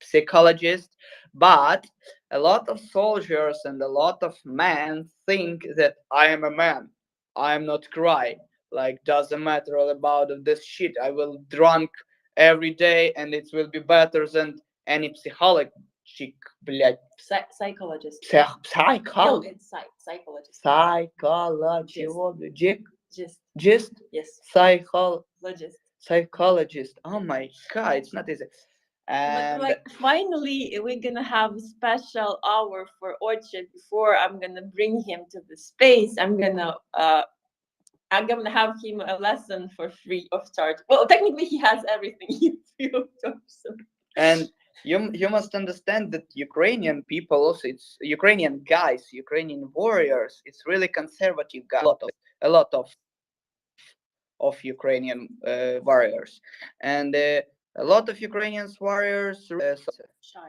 psychologist. But a lot of soldiers and a lot of men think that I am a man, I am not cry, like doesn't matter all about this shit, I will drunk every day and it will be better than any psychologist. Psychologist. Psychologist. No, it's psychologist. Psychologist. Just. Just Yes. psychologist. Psychologist. Oh my god, it's not easy. But And like finally we're gonna have a special hour for Orchard before I'm gonna bring him to the space. I'm gonna have him a lesson for free of charge. Well, technically he has everything free of charge. So. And you must understand that Ukrainian people also, it's Ukrainian guys, Ukrainian warriors, it's really conservative guys. A lot of Ukrainian warriors, and a lot of Ukrainian warriors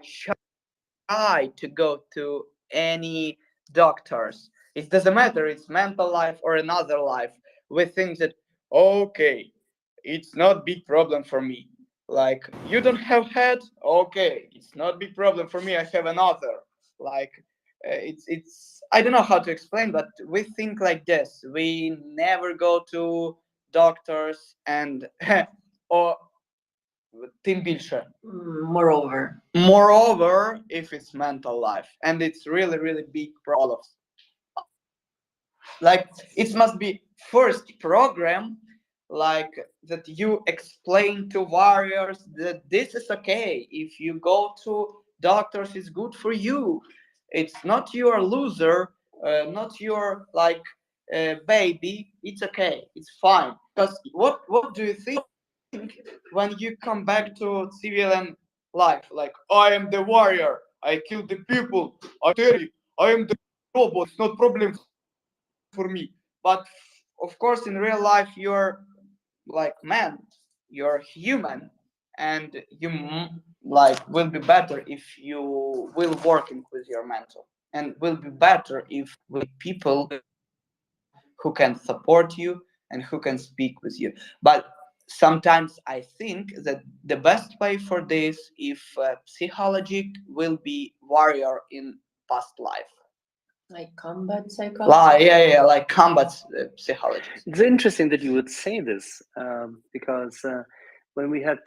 shy to go to any doctors. It doesn't matter, it's mental life or another life. We think that okay, it's not big problem for me. Like you don't have head, okay, it's not big problem for me. I have another. Like it's I don't know how to explain, but we think like this. We never go to doctors and or тим більше. Moreover, if it's mental life, and it's really, really big problem. Like it must be first program, like that you explain to warriors that this is okay. If you go to doctors, it's good for you. It's not your loser, not your like baby. It's okay. It's fine. Because what do you think when you come back to civilian life? Like I am the warrior. I kill the people. I tell you, I am the robot. It's not problem for me. But of course, in real life, you're like man, you're human, and you like will be better if you will working with your mental, and will be better if with people who can support you and who can speak with you. But sometimes I think that the best way for this if psychology will be warrior in past life. Like combat psychology? Yeah, like combat psychology. It's interesting that you would say this because when we had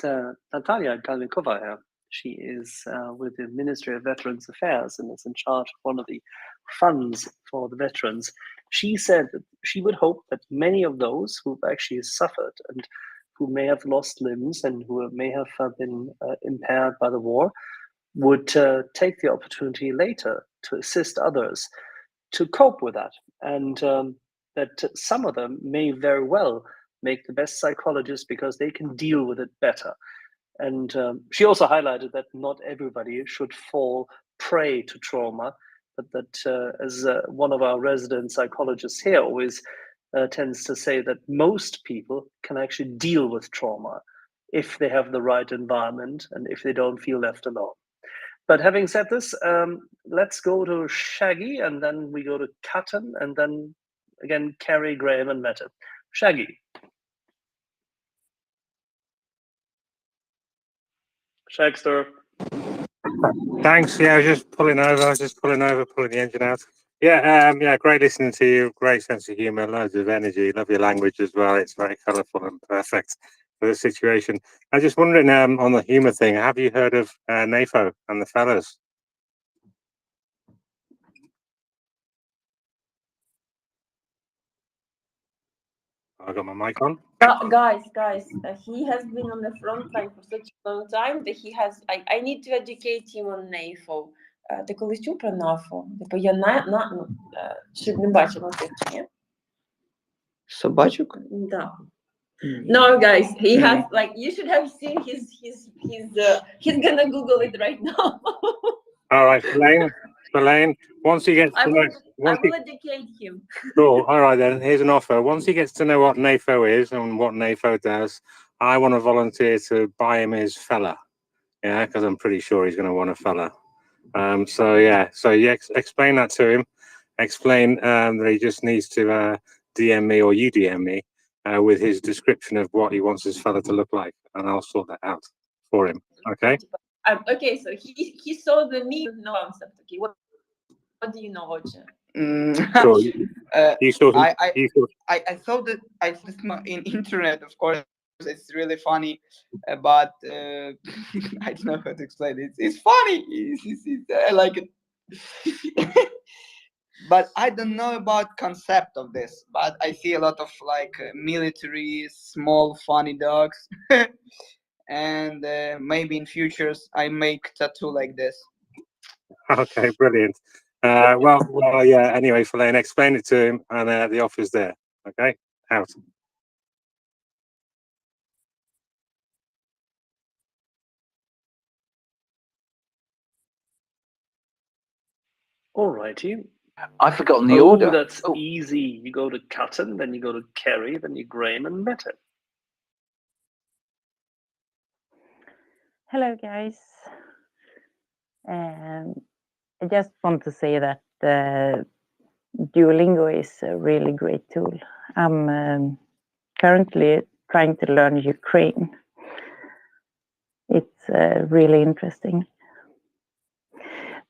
Natalia Kalnikova here, she is with the Ministry of Veterans Affairs and is in charge of one of the funds for the veterans. She said that she would hope that many of those who've actually suffered and who may have lost limbs and who may have been impaired by the war would take the opportunity later to assist others to cope with that, and that some of them may very well make the best psychologists because they can deal with it better. And she also highlighted that not everybody should fall prey to trauma, but that as one of our resident psychologists here always tends to say that most people can actually deal with trauma if they have the right environment and if they don't feel left alone. But having said this, let's go to Shaggy, and then we go to Cotton, and then again Carrie, Graham, and Meta. Shaggy. Shagster. Thanks. Yeah, I was just pulling over. Pulling the engine out. Yeah, great listening to you. Great sense of humour, loads of energy. Love your language as well. It's very colourful and perfect for the situation. I was just wondering on the humour thing. Have you heard of NAFO and the fellas? I got my mic on. Guys, he has been on the front line for such a long time that he has. I need to educate him on NAFO. Ти колись чув про НАФО? Типу я щоб не бачила тих, ні? Собачок? Да. No, guys, he has like you should have seen his he's gonna Google it right now. All right, Elaine. Once he gets I will educate him. Cool. All right then. Here's an offer. Once he gets to know what NAFO is and what NAFO does, I want to volunteer to buy him his fella. Yeah, because I'm pretty sure he's going to want a fella. So you explain that to him. Explain that he just needs to DM me or you DM me with his description of what he wants his fella to look like, and I'll sort that out for him. Okay. Okay, so he saw the meme concept. Okay, what do you know, Roger? Sure. You saw him. I thought that I saw this in internet. Of course, it's really funny, but I don't know how to explain it. It's funny. I like it. But I don't know about concept of this. But I see a lot of like military, small, funny dogs, and maybe in futures I make tattoo like this. Okay, brilliant. Well, yeah. Anyway, Fellaini, explain it to him, and the offer's there. Okay, out. Alrighty. I've forgotten the order. That's easy. You go to Cutton, then you go to Kerry, then you Graham and Meta. Hello, guys. I just want to say that Duolingo is a really great tool. I'm currently trying to learn Ukraine. It's really interesting.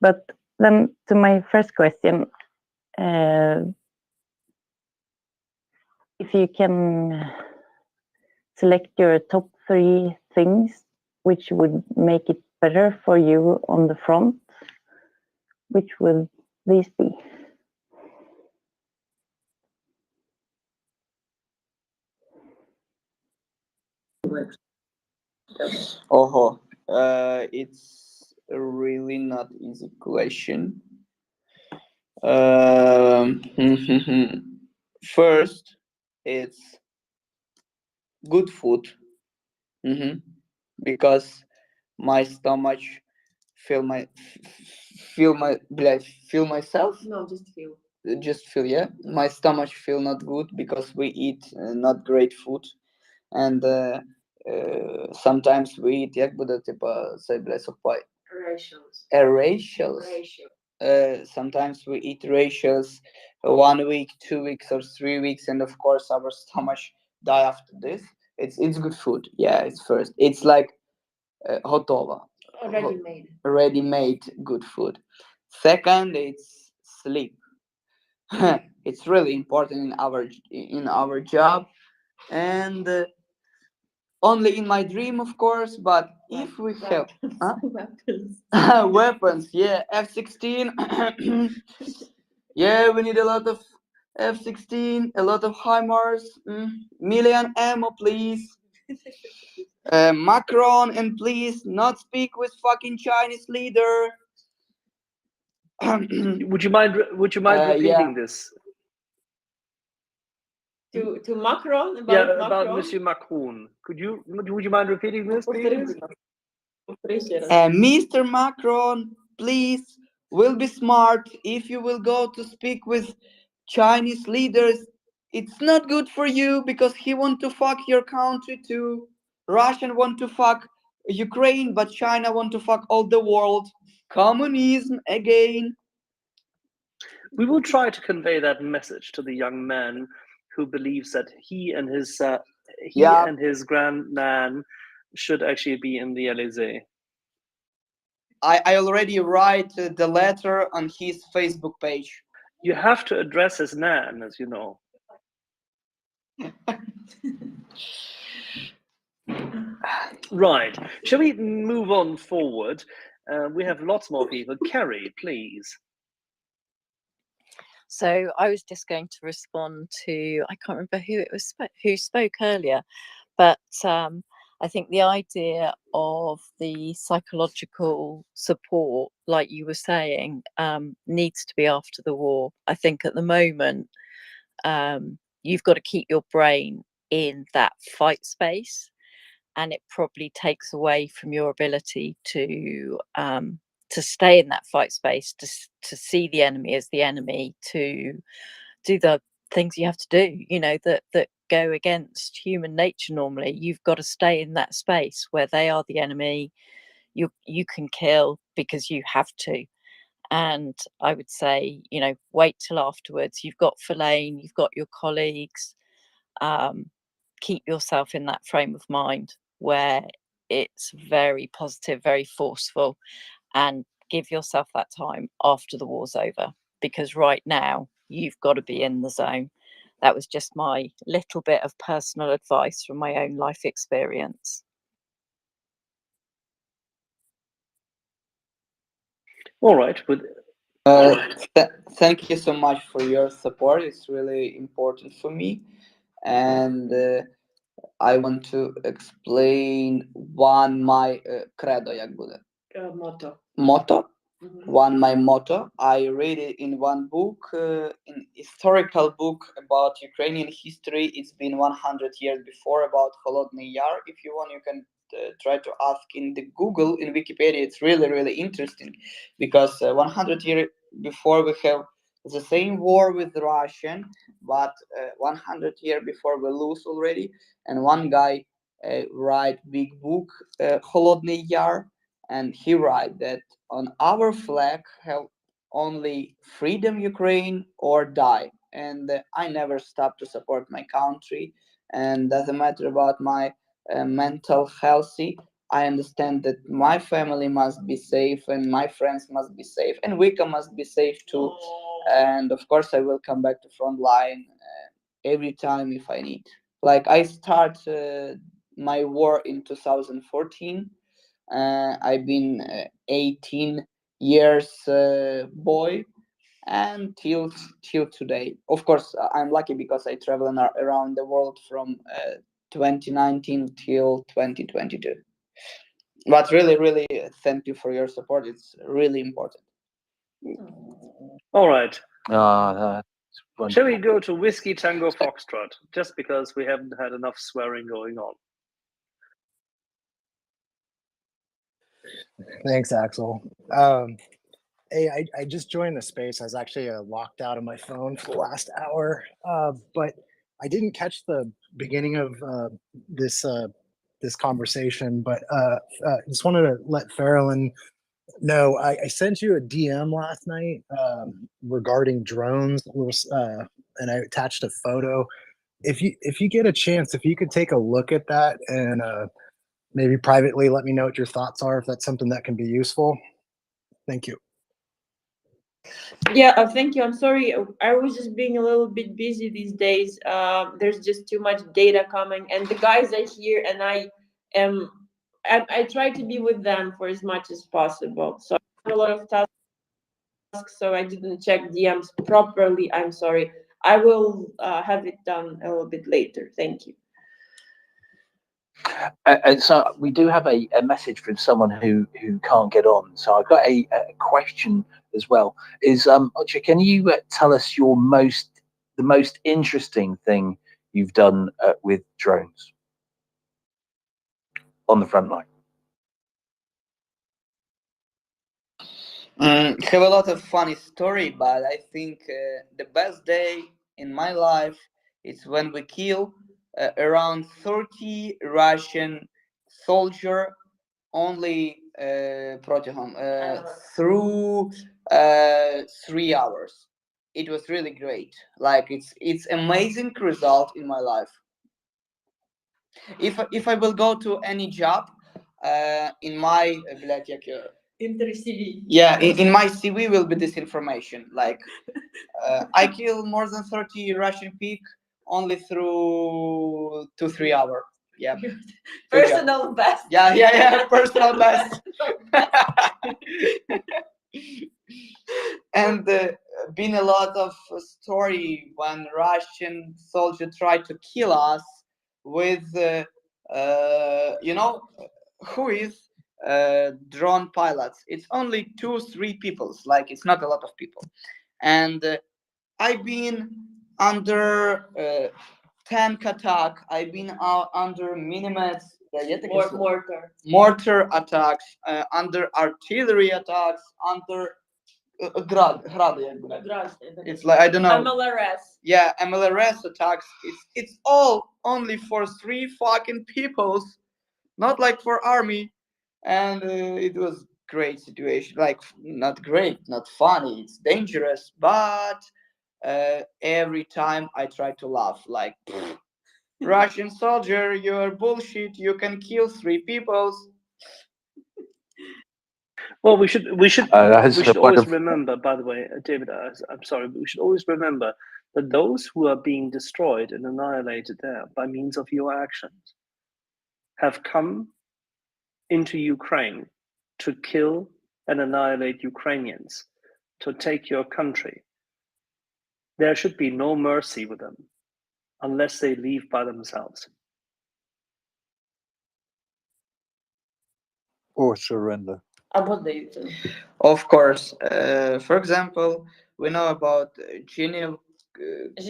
But then to my first question, if you can select your top 3 things which would make it better for you on the front, which will these be? It's a really not easy question. First, it's good food, because my stomach feel myself. No, just feel. Just feel, yeah. My stomach feel not good because we eat not great food, and sometimes we eat як буде типа цей блядь, сухпай. Ratios. Sometimes we eat ratios 1 week, 2 weeks, or 3 weeks, and of course our stomach die after this. It's good food. Yeah, it's first. It's like готова. Ready-made good food. Second, it's sleep. It's really important in our job, and only in my dream, of course. But if we have weapons, yeah, F-16. Yeah, we need a lot of F-16, a lot of HIMARS, million ammo, please. Macron, and please not speak with fucking Chinese leader. Would you mind repeating this? To Macron, about about Macron? Monsieur Macron. Would you mind repeating this, please? Mr. Macron, please, will be smart if you will go to speak with Chinese leaders. It's not good for you because he want to fuck your country too. Russian want to fuck Ukraine, but China want to fuck all the world. Communism again. We will try to convey that message to the young man who believes that he and his and his grandnan should actually be in the Elysee. I already write the letter on his Facebook page. You have to address his nan, as you know. Right. Shall we move on forward? We have lots more people. Kerry, please. So I was just going to respond to, I can't remember who it was who spoke earlier, but I think the idea of the psychological support, like you were saying, needs to be after the war. I think at the moment, you've got to keep your brain in that fight space, and it probably takes away from your ability to stay in that fight space, to see the enemy as the enemy, to do the things you have to do, you know, that go against human nature. Normally you've got to stay in that space where they are the enemy. You can kill because you have to, And I would say, you know, wait till afterwards. You've got Fellaini, you've got your colleagues. Keep yourself in that frame of mind where it's very positive, very forceful, and give yourself that time after the war's over, because right now you've got to be in the zone. That was just my little bit of personal advice from my own life experience. All right. Thank you so much for your support. It's really important for me, and I want to explain one my credo, jak bude? Motto. One my motto. I read it in one book, in historical book about Ukrainian history. It's been 100 years before, about Холодний Яр. If you want, you can try to ask in the Google, in Wikipedia. It's really interesting, because 100 years before we have the same war with Russian, but 100 years before we lose already. And one guy write big book, Холодний Яр, and he write that on our flag have only freedom Ukraine or die. And I never stop to support my country. And doesn't matter about my mental healthy. I understand that my family must be safe and my friends must be safe and Wicca must be safe too. And of course, I will come back to front line every time if I need. Like I start my war in 2014. I've been 18 years boy, and till today. Of course, I'm lucky because I travel around the world from 2019 till 2022. But really, thank you for your support. It's really important. All right. That's Shall we go to Whiskey Tango Foxtrot? Just because we haven't had enough swearing going on. Thanks, Axel. Hey, I just joined the space. I was actually locked out of my phone for the last hour, but I didn't catch the beginning of this conversation. But just wanted to let Farrellyn know I sent you a DM last night regarding drones, and I attached a photo. If you get a chance, if you could take a look at that and maybe privately let me know what your thoughts are, if that's something that can be useful. Thank you. Yeah, thank you. I'm sorry. I was just being a little bit busy these days. There's just too much data coming, and the guys are here, and I try to be with them for as much as possible. So I have a lot of tasks, so I didn't check DMs properly. I'm sorry. I will have it done a little bit later. Thank you. So we do have a message from someone who can't get on. So I've got a question as well. Is Ocha, can you tell us the most interesting thing you've done with drones on the front line? Have a lot of funny story, but I think the best day in my life is when we kill around 30 Russian soldier only through 3 hours. It was really great. Like it's amazing result in my life. If I will go to any job in my CV. Yeah, in my CV will be this information. Like, I kill more than 30 Russian pig only through 2-3 hours. Yeah. Personal best. Yeah, personal best. And been a lot of story when Russian soldier tried to kill us with, you know, who is drone pilots. It's only 2-3 people. Like it's not a lot of people. And I've been under tank attack. I've been under minimets, mortar attacks, under artillery attacks, under grad. It's like, I don't know. MLRS. Yeah, MLRS attacks. It's all only for 3 fucking peoples, not like for army. And it was great situation. Like not great, not funny. It's dangerous, but every time I try to laugh, like Russian soldier, you're bullshit. You can kill 3 people. Well, we should That's always wonderful. remember. By the way, David, I'm sorry, but we should always remember that those who are being destroyed and annihilated there by means of your actions have come into Ukraine to kill and annihilate Ukrainians, to take your country. There should be no mercy with them unless they leave by themselves. Or surrender. What do you think? Of course. For example, we know about Geneva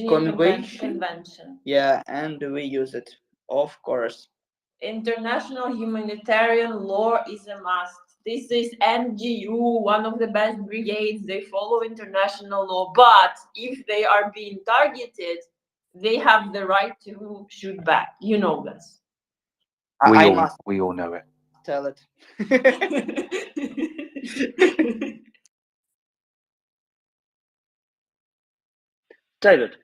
Convention. Yeah, and we use it. Of course. International humanitarian law is a must. This is NGU, one of the best brigades. They follow international law, but if they are being targeted, they have the right to shoot back. You know this. I must We all know it. tell it. David.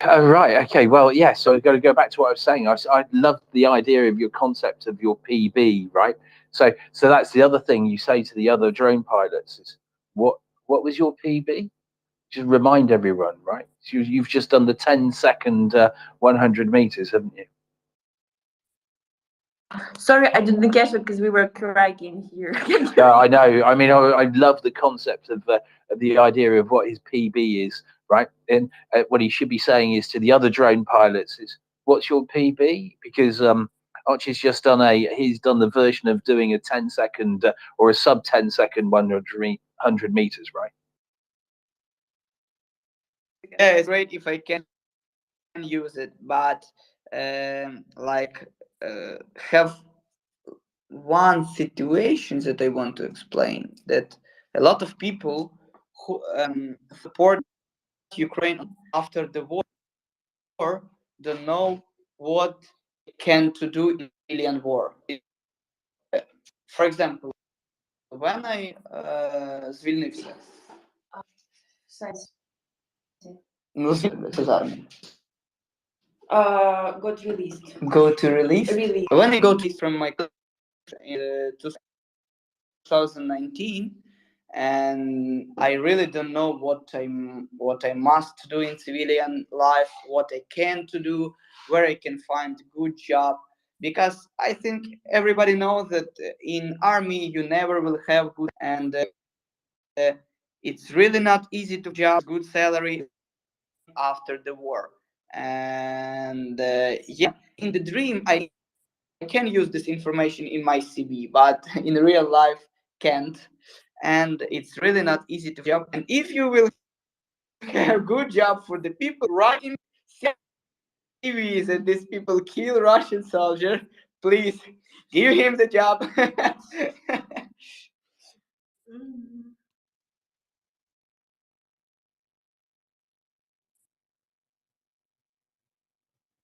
Oh, right. Okay. Well, yeah. So I've got to go back to what I was saying. I loved the idea of your concept of your PB, right? So that's the other thing you say to the other drone pilots is what was your PB? Just remind everyone, right? So you've just done the 10-second 100 meters, haven't you? Sorry, I didn't catch it because we were cracking here. Yeah, I know. I mean, I love the concept of the idea of what his PB is, right? And what he should be saying is to the other drone pilots is, "What's your PB?" Because Archie's just done he's done the version of doing a 10-second or a sub 10-second 100 meters, right? Yeah, it's great if I can use it, but have one situation that I want to explain, that a lot of people who support Ukraine after the war don't know what can to do in civilian war. For example, when I звільнився, Got released. Go to release. When I go to from my in 2019, and I really don't know what I must do in civilian life, what I can to do, where I can find good job, because I think everybody knows that in army you never will have good, and it's really not easy to job good salary after the war. And yeah, in the dream I can use this information in my CV, but in real life can't. And it's really not easy to job. And if you will have good job for the people writing CVs that these people kill Russian soldier, please give him the job.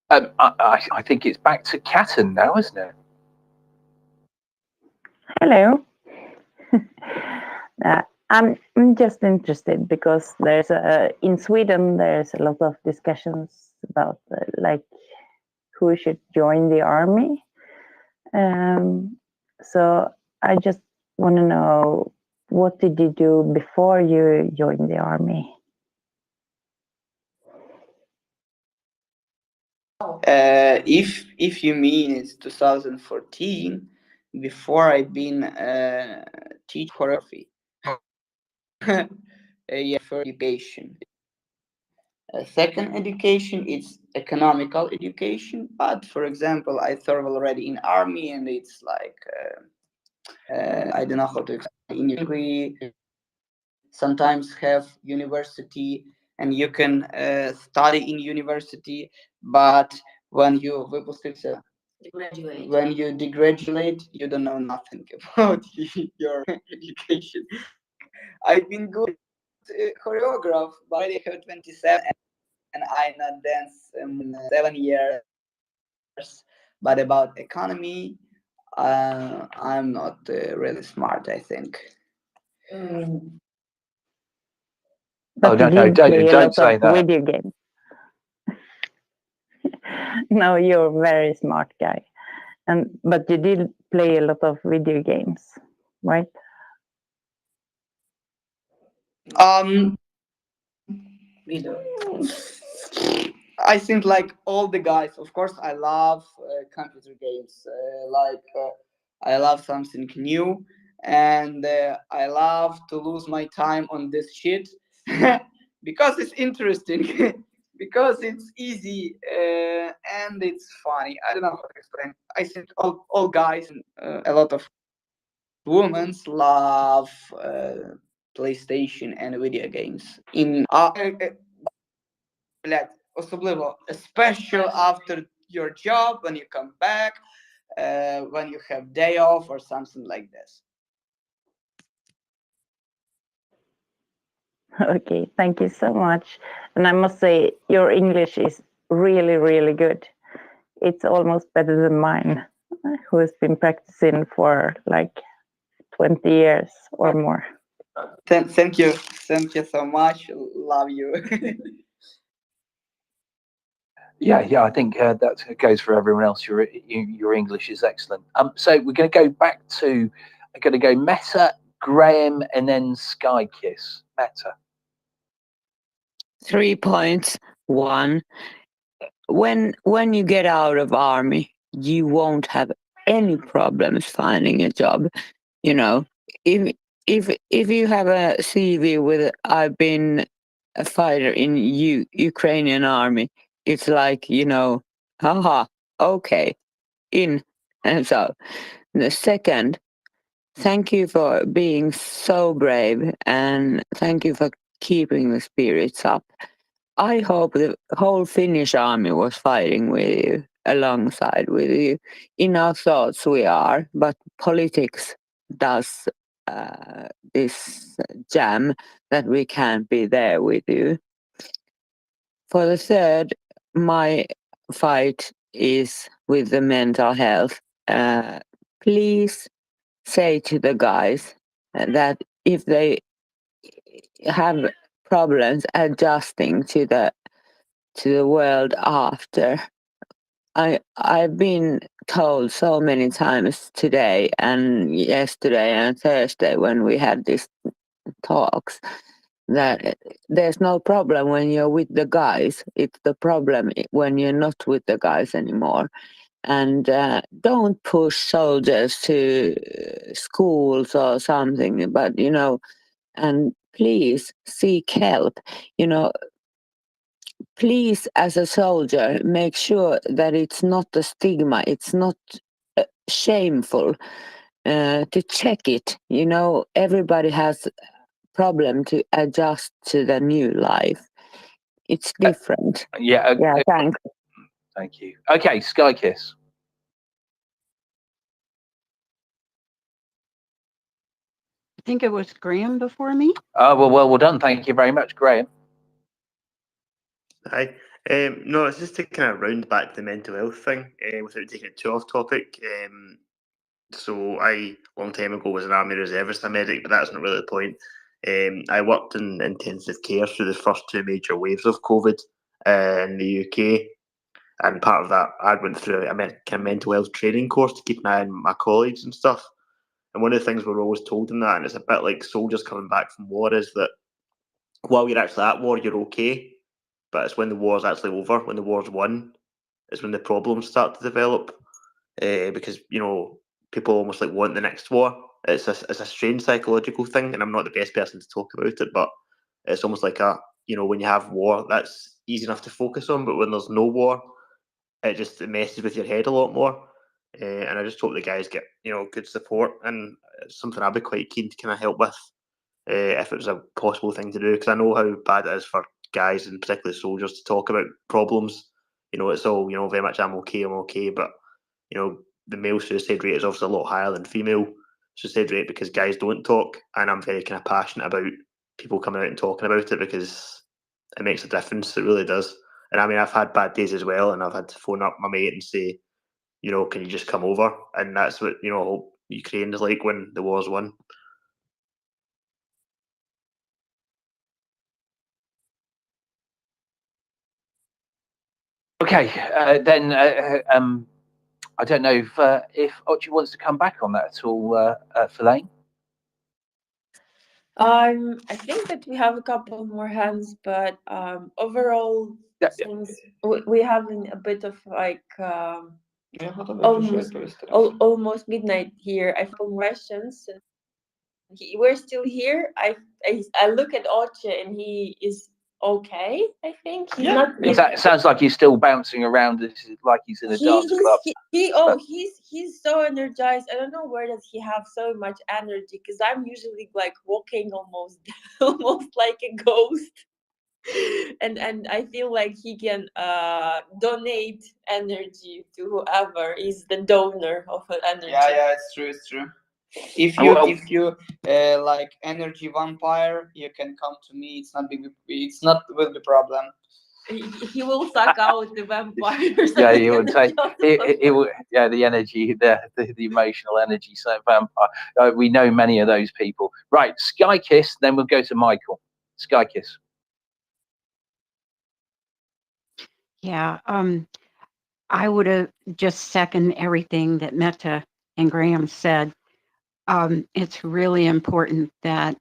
I think it's back to Catton now, isn't it? Hello. I'm just interested because there's in Sweden there's a lot of discussions about like who should join the army. So I just want to know, what did you do before you joined the army? If you mean it's 2014, before I've been teach choreography. Yeah, for education. Second education is economical education, but for example, I serve already in army, and it's like I don't know how to explain. We sometimes have university, and you can study in university, but when you degraduate, you don't know nothing about your education. I've been good choreograph, but I have 27, and I not dance 7 years. But about economy, I'm not really smart, I think. But no, you no, did play a don't lot say of that. video games. No, you're a very smart guy. But you did play a lot of video games, right? I think like all the guys, of course, I love computer games. I love something new, and I love to lose my time on this shit because it's interesting, because it's easy and it's funny. I don't know how to explain. I think all guys, a lot of women love PlayStation and video games. Блядь, особливо, especially after your job, when you come back, when you have day off or something like this. Okay, thank you so much. And I must say, your English is really, really good. It's almost better than mine, who has been practicing for like 20 years or more. Thank you so much. Love you. Yeah, I think that goes for everyone else. Your English is excellent. So we're going to go back to, I'm going to go Meta, Graham, and then Sky Kiss. Meta. 3 points. One, when you get out of army, you won't have any problems finding a job. You know, if you have a CV with I've been a fighter in Ukrainian army, it's like, haha, okay, in. And so the second, thank you for being so brave, and thank you for keeping the spirits up. I hope the whole Finnish army was fighting with you, alongside with you. In our thoughts we are, but politics does this jam that we can't be there with you. For the third, my fight is with the mental health. Please say to the guys that if they have problems adjusting to the world after. I've been told so many times today and yesterday and Thursday when we had these talks that there's no problem when you're with the guys. It's the problem when you're not with the guys anymore. And don't push soldiers to schools or something, but and please seek help. Please, as a soldier, make sure that it's not a stigma, it's not shameful to check it. Everybody has a problem to adjust to the new life. It's different. Yeah, Thanks. Thank you. Okay, Sky Kiss. I think it was Graham before me. Oh, well done. Thank you very much, Graham. Hi. No, it's just to kind of round back the mental health thing without taking it too off topic. So I, a long time ago, was an army reservist, a medic, but that's not really the point. I worked in intensive care through the first two major waves of COVID in the UK. And part of that, I went through a kind of mental health training course to keep an eye on my colleagues and stuff. And one of the things we're always told in that, and it's a bit like soldiers coming back from war, is that while you're actually at war, you're okay. But it's when the war's actually over, when the war's won, is when the problems start to develop. Because, people almost like want the next war. It's a strange psychological thing, and I'm not the best person to talk about it, but it's almost like when you have war, that's easy enough to focus on, but when there's no war, it messes with your head a lot more. And I just hope the guys get good support, and it's something I'd be quite keen to kind of help with if it was a possible thing to do, because I know how bad it is for guys and particularly soldiers to talk about problems. It's all very much I'm okay, but the male suicide rate is obviously a lot higher than female suicide rate because guys don't talk, and I'm very kind of passionate about people coming out and talking about it because it makes a difference. It really does. And I mean, I've had bad days as well, and I've had to phone up my mate and say, can you just come over? And that's what I hope Ukraine is like when the war's won. Okay, then I don't know if Ochi wants to come back on that at all, Fellaini. I think that we have a couple more hands, but overall, since we having a bit of like almost midnight here, I have questions. We're still here. I look at Oche and he is okay. I think he's not. It sounds like he's still bouncing around, like he's in a dance club. He's so energized. I don't know where does he have so much energy, because I'm usually like walking almost like a ghost. And I feel like he can donate energy to whoever is the donor of energy. Yeah, it's true. If you like energy vampire, you can come to me. It's not will be problem. He will suck out the vampires. Yeah, he would take it will, yeah, the energy, the emotional energy. So vampire. We know many of those people. Right, Sky Kiss. Then we'll go to Michael. Sky Kiss. Yeah, I would have just second everything that Meta and Graham said. It's really important that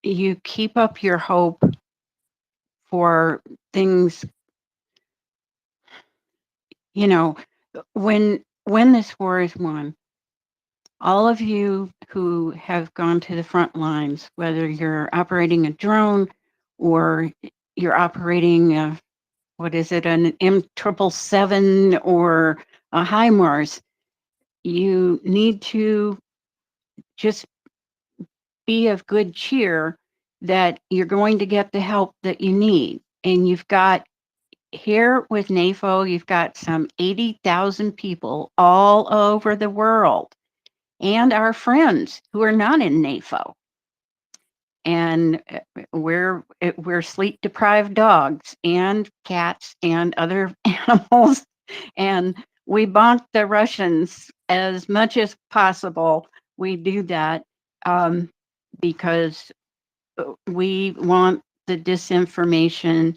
you keep up your hope for things. When this war is won, all of you who have gone to the front lines, whether you're operating a drone or you're operating an M777 or a HIMARS, you need to just be of good cheer that you're going to get the help that you need. And you've got here with NAFO, you've got some 80,000 people all over the world, and our friends who are not in NAFO. And we're sleep deprived dogs and cats and other animals, and we bonk the Russians as much as possible. We do that because we want the disinformation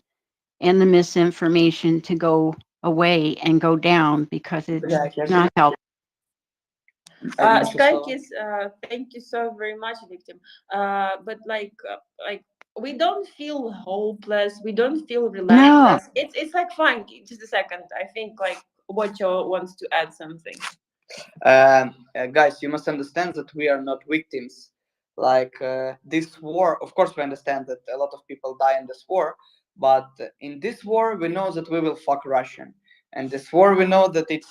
and the misinformation to go away and go down, because it's not helpful. Skykis, thank you so very much, victim. But like we don't feel hopeless. We don't feel relentless. No. It's like fine. Just a second. I think like Bocho wants to add something. Guys, you must understand that we are not victims. Like this war, of course, we understand that a lot of people die in this war, but in this war, we know that we will fuck Russian. And this war, we know that it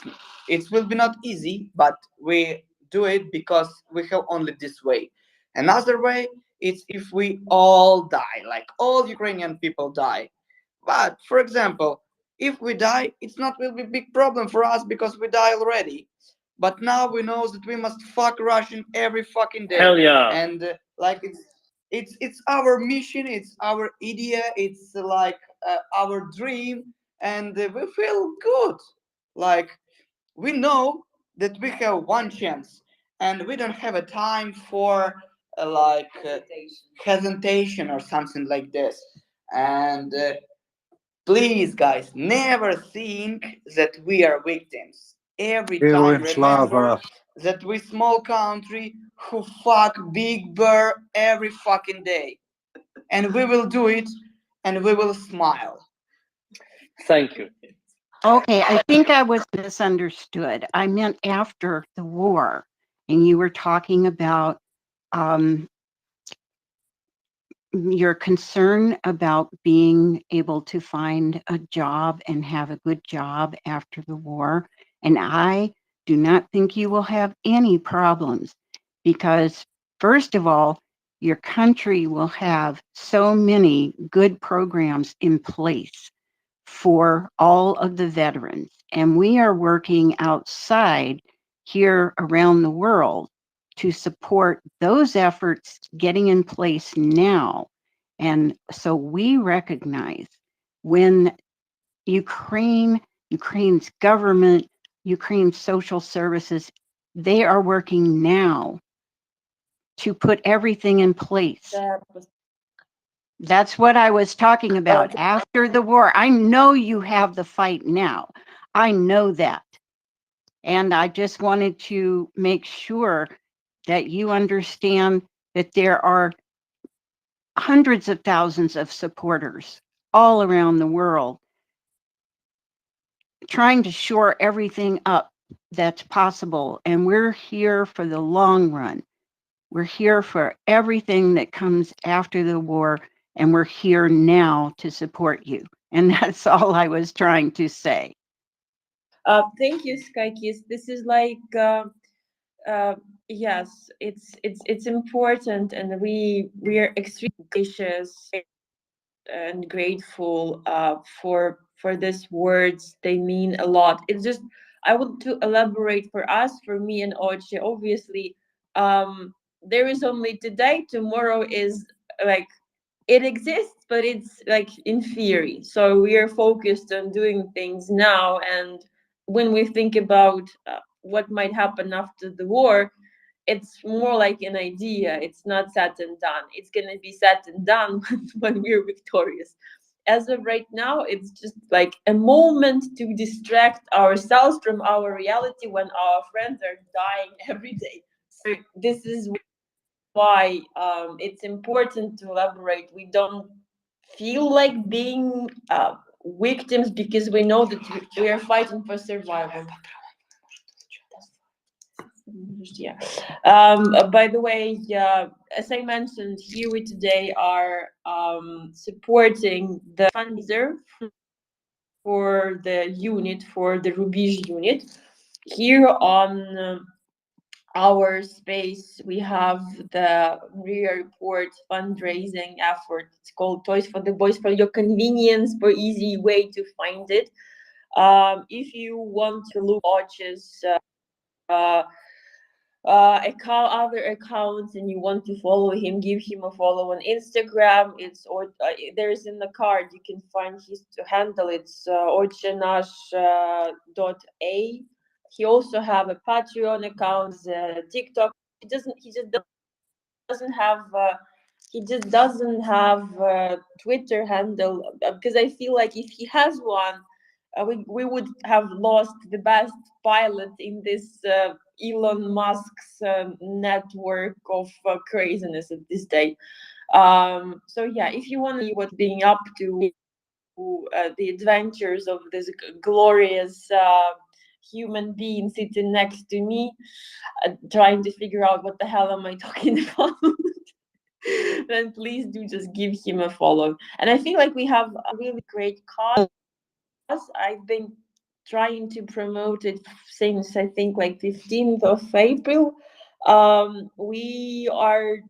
will be not easy, but we do it because we have only this way. Another way, it's if we all die, like all Ukrainian people die. But for example, if we die, it's not will be a big problem for us because we die already. But now we know that we must fuck Russian every fucking day. Hell yeah! And like it's our mission, it's our idea, it's like our dream, and we feel good. Like we know that we have one chance, and we don't have a time for hesitation or something like this. And please, guys, never think that we are victims. Every time remember that we small country who fuck Big Bear every fucking day. And we will do it, and we will smile. Thank you. Okay, I think I was misunderstood. I meant after the war, and you were talking about your concern about being able to find a job and have a good job after the war. And I do not think you will have any problems, because first of all, your country will have so many good programs in place for all of the veterans. And we are working outside here around the world to support those efforts getting in place now. And so we recognize when Ukraine's government Ukraine Social Services, they are working now to put everything in place. That's what I was talking about. After the war, I know you have the fight now. I know that. And I just wanted to make sure that you understand that there are hundreds of thousands of supporters all around the world trying to shore everything up that's possible. And we're here for the long run. We're here for everything that comes after the war, and we're here now to support you. And that's all I was trying to say. Thank you, Skykis. This is like yes, it's important, and we are extremely gracious and grateful for these words. They mean a lot. It's just I want to elaborate for us, for me and Oche. Obviously, there is only today. Tomorrow is like it exists, but it's like in theory. So we are focused on doing things now, and when we think about what might happen after the war, it's more like an idea. It's not set and done. It's going to be set and done when we're victorious. As of right now, it's just like a moment to distract ourselves from our reality when our friends are dying every day. So this is why it's important to elaborate. We don't feel like being victims because we know that we are fighting for survival. Yeah. By the way, as I mentioned, here we today are supporting the fundraiser for the unit, for the Rubij unit. Here on our space, we have the MriyaReport fundraising effort. It's called Toys for the Boys, for your convenience, for easy way to find it. If you want to look watches other accounts and you want to follow him, give him a follow on Instagram. It's or there's in the card, you can find his handle. It's ochenash.a. He also have a Patreon account, TikTok. He just doesn't have a Twitter handle, because I feel like if he has one, we would have lost the best pilot in this Elon Musk's network of craziness at this day. So yeah, if you want to see what's being up to, the adventures of this glorious human being sitting next to me, trying to figure out what the hell am I talking about, then please do just give him a follow. And I feel like we have a really great cause. I've been trying to promote it since I think like 15th of April. We are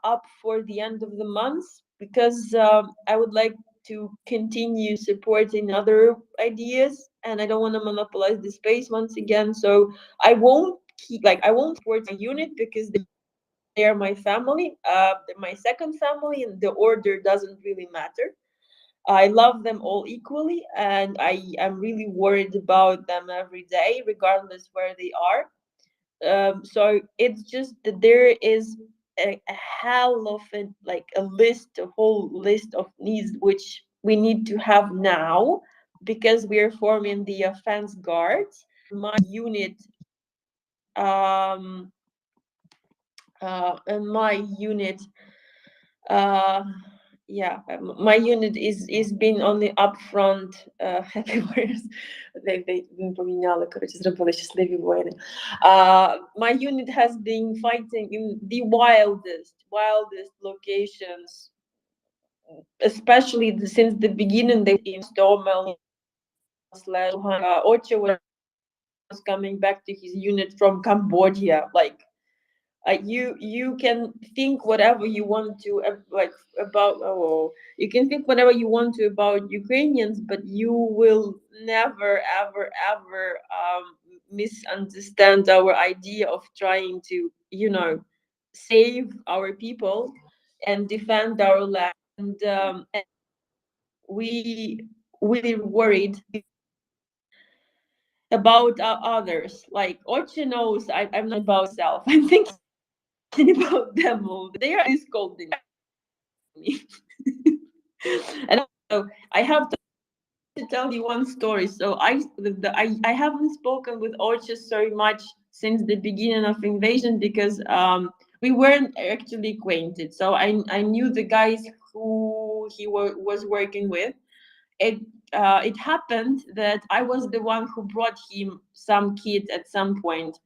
up for the end of the month because I would like to continue supporting other ideas, and I don't want to monopolize the space once again. So I won't support a unit because they are my family, my second family, and the order doesn't really matter. I love them all equally, and I am really worried about them every day, regardless where they are. So it's just that there is a hell of a whole list of needs which we need to have now, because we are forming the offense guards. My unit, um, and my unit yeah, my unit is been on the upfront. Happy Warriors. They поміняли, коротше, зробили щасливі воїни. My unit has been fighting in the wildest locations, especially since the beginning. They in Stormel slash Ocho was coming back to his unit from Cambodia, like you can think whatever you want to you can think whatever you want to about Ukrainians, but you will never ever misunderstand our idea of trying to save our people and defend our land. And we really worried about others. Like Oche knows I'm not about self. I'm thinking about them all. They are scolding me. And so I have to tell you one story. So I haven't spoken with Oche so much since the beginning of invasion because we weren't actually acquainted. So I knew the guys who he was working with. It happened that I was the one who brought him some kid at some point,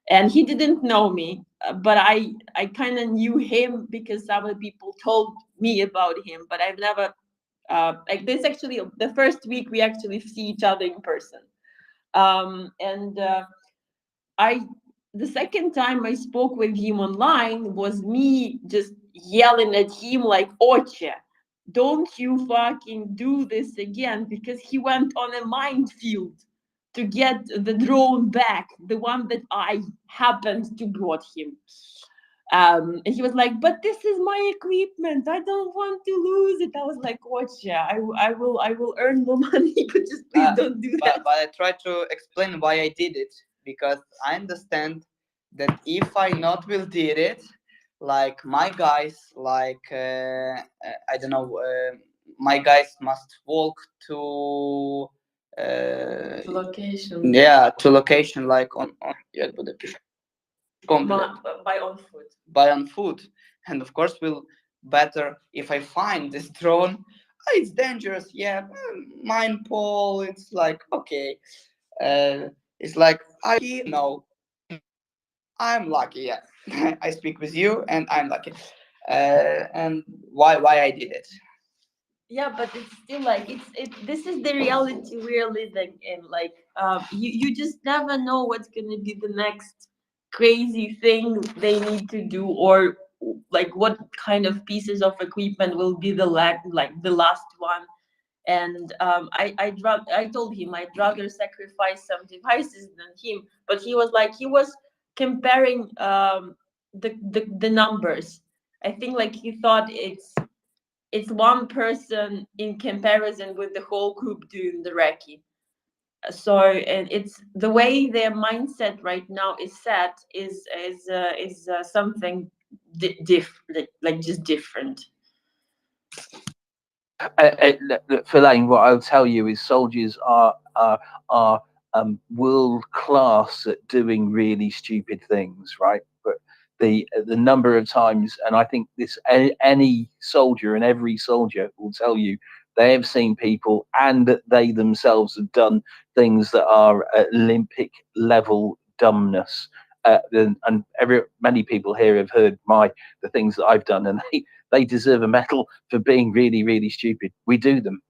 and he didn't know me, but I kind of knew him because other people told me about him, but I've never like this. Actually, the first week we actually see each other in person, and I the second time I spoke with him online was me just yelling at him like, Oche, don't you fucking do this again, because he went on a minefield to get the drone back, the one that I happened to brought him. And he was like, but this is my equipment, I don't want to lose it. I was like, Oche, I will earn more money, but just please don't do that. But I try to explain why I did it, because I understand that if I not will did it, like my guys, like I don't know, my guys must walk to Location. yeah, to location, like on by on foot. And of course will better if I find this drone. It's dangerous, yeah, mine pole, it's like okay, it's like I know I'm lucky, yeah. I speak with you and I'm lucky, and why I did it. Yeah, but it's still like this is the reality we're living in. Like you just never know what's gonna be the next crazy thing they need to do, or like what kind of pieces of equipment will be like the last one. And I told him I'd rather sacrifice some devices than him, but he was like, he was comparing the numbers. I think like he thought it's one person in comparison with the whole group doing the recce. So, and it's the way their mindset right now is set is something different, like just different. Look, Philaine, what I'll tell you is soldiers are world class at doing really stupid things, right? But the number of times, and I think this any soldier and every soldier will tell you they have seen people and that they themselves have done things that are Olympic level dumbness. And many people here have heard the things that I've done, and they deserve a medal for being really, really stupid. We do them.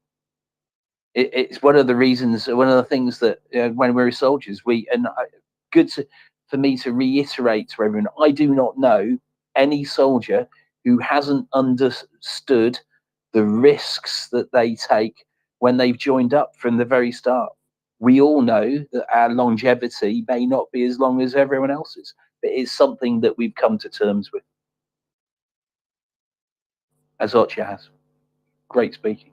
It's one of the reasons, one of the things that when we're soldiers, for me to reiterate to everyone, I do not know any soldier who hasn't understood the risks that they take when they've joined up from the very start. We all know that our longevity may not be as long as everyone else's, but it's something that we've come to terms with. As Oche has. Great speaking.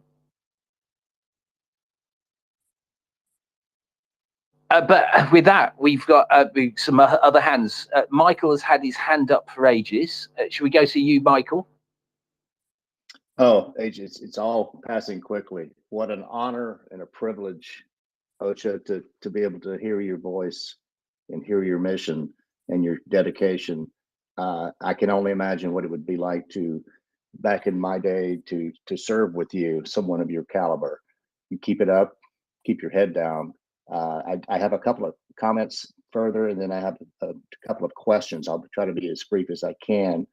But with that, we've got some other hands. Michael has had his hand up for ages. Should we go to you, Michael? Oh, it's all passing quickly. What an honor and a privilege, Oche, to be able to hear your voice and hear your mission and your dedication. I can only imagine what it would be like back in my day to serve with you, someone of your caliber. You keep it up, keep your head down. I have a couple of comments further, and then I have a couple of questions. I'll try to be as brief as I can.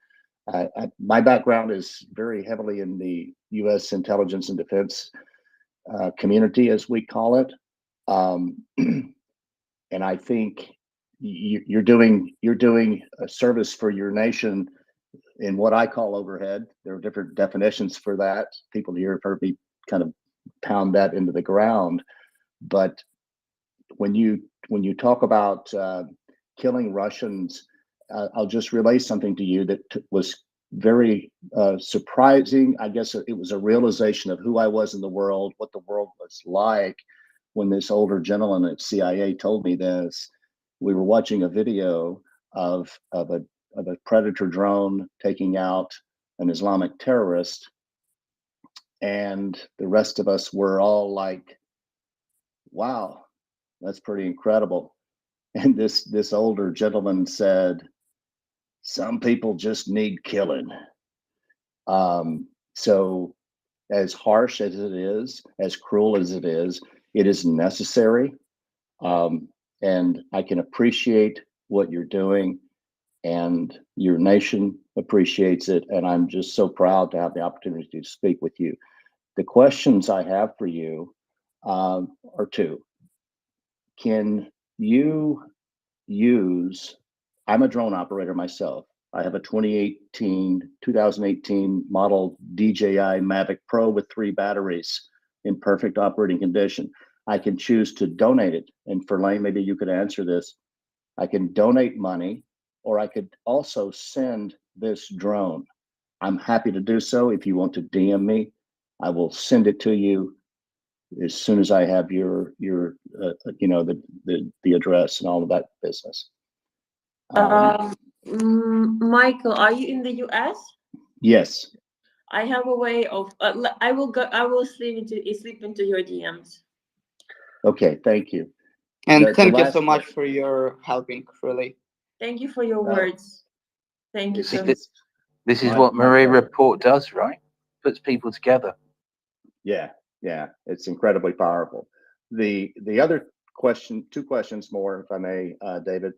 My background is very heavily in the U.S. intelligence and defense community, as we call it, and I think you're doing a service for your nation in what I call overhead. There are different definitions for that. People here have heard me kind of pound that into the ground, but when you talk about killing Russians, I'll just relay something to you that was very surprising. I guess it was a realization of who I was in the world, what the world was like, when this older gentleman at CIA told me this. We were watching a video of a predator drone taking out an Islamic terrorist, and the rest of us were all like, wow, that's pretty incredible. And this older gentleman said, some people just need killing. So as harsh as it is, as cruel as it is necessary. And I can appreciate what you're doing, and your nation appreciates it. And I'm just so proud to have the opportunity to speak with you. The questions I have for you are two. Can you use, I'm a drone operator myself. I have a 2018 model DJI Mavic Pro with 3 batteries in perfect operating condition. I can choose to donate it. And Verlaine, maybe you could answer this. I can donate money, or I could also send this drone. I'm happy to do so. If you want to DM me, I will send it to you as soon as I have your the address and all of that business. Michael, are you in the US? Yes. I have a way of. I will sleep into your DMs. Okay, thank you. And thank you so much for your helping, really. Thank you for your words. Thank you so much. This is what MriyaReport does, right? Puts people together. Yeah, it's incredibly powerful. The other question, 2 questions more, if I may, David.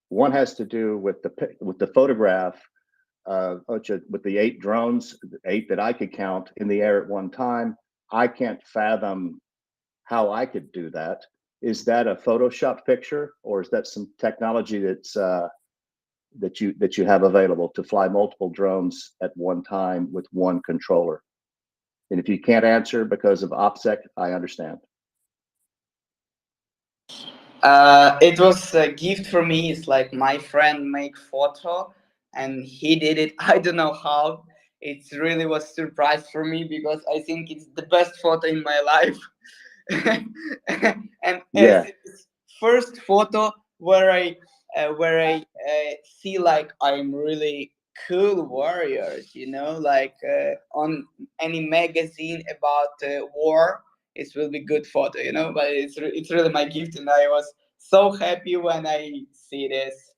One has to do with the photograph with the 8 drones, 8 that I could count in the air at one time. I can't fathom how I could do that. Is that a Photoshop picture, or is that some technology that's that you have available to fly multiple drones at one time with one controller? And if you can't answer because of OPSEC, I understand. It was a gift for me. It's like my friend made photo and he did it. I don't know how. It really was surprise for me because I think it's the best photo in my life. And yeah, it's first photo where I see like I'm really cool warriors, like on any magazine about war. It will be good photo, but it's really my gift, and I was so happy when I see this.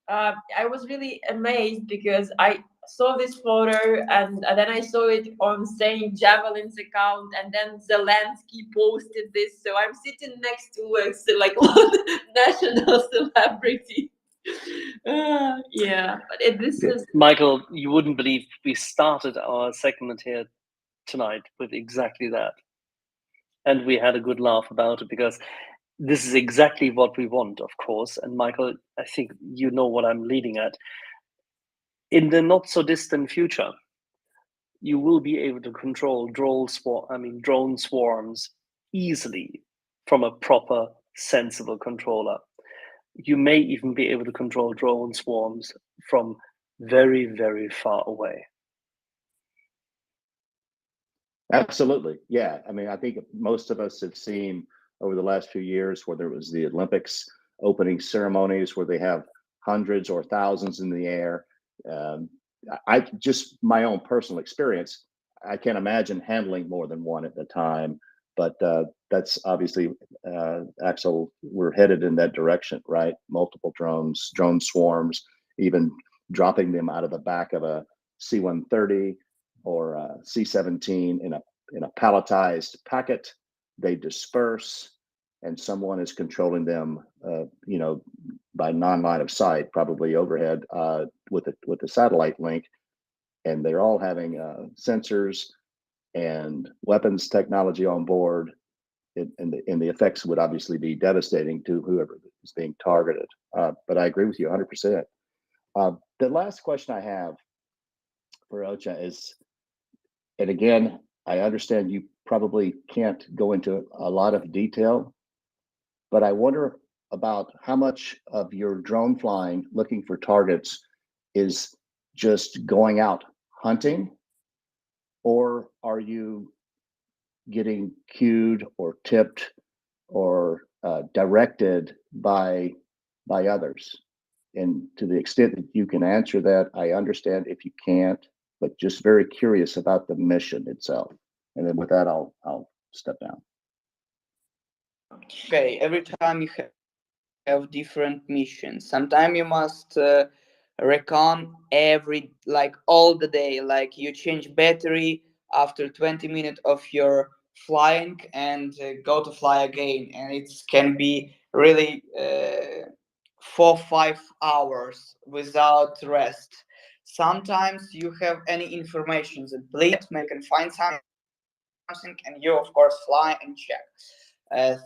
I was really amazed because I saw this photo and then I saw it on Saint Javelin's account, and then Zelensky posted this. So I'm sitting next to like national celebrity. Yeah, but this is Michael. You wouldn't believe we started our segment here tonight with exactly that, and we had a good laugh about it because this is exactly what we want, of course. And Michael, I think you know what I'm leading at. In the not so distant future, you will be able to control drone swarms easily from a proper, sensible controller. You may even be able to control drone swarms from very, very far away. Absolutely. Yeah. I mean, I think most of us have seen over the last few years, whether it was the Olympics opening ceremonies where they have hundreds or thousands in the air. I just, my own personal experience, I can't imagine handling more than one at a time. But that's obviously, Axel, we're headed in that direction, right? Multiple drone swarms, even dropping them out of the back of a C-130 or a C-17 in a palletized packet. They disperse, and someone is controlling them, by non-line of sight, probably overhead, with a satellite link, and they're all having sensors and weapons technology on board, and the effects would obviously be devastating to whoever is being targeted. But I agree with you 100%. The last question I have for Ocha is, and again, I understand you probably can't go into a lot of detail, but I wonder about how much of your drone flying looking for targets is just going out hunting, or are you getting cued or tipped or directed by others. And to the extent that you can answer that, I understand. If you can't, but just very curious about the mission itself. And then with that, I'll step down. Okay, every time you have different missions. Sometimes you must recon all the day. Like you change battery after 20 minutes of your flying and go to fly again, and it can be really 4-5 hours without rest. Sometimes you have any information that please make and find something, and you of course fly and check.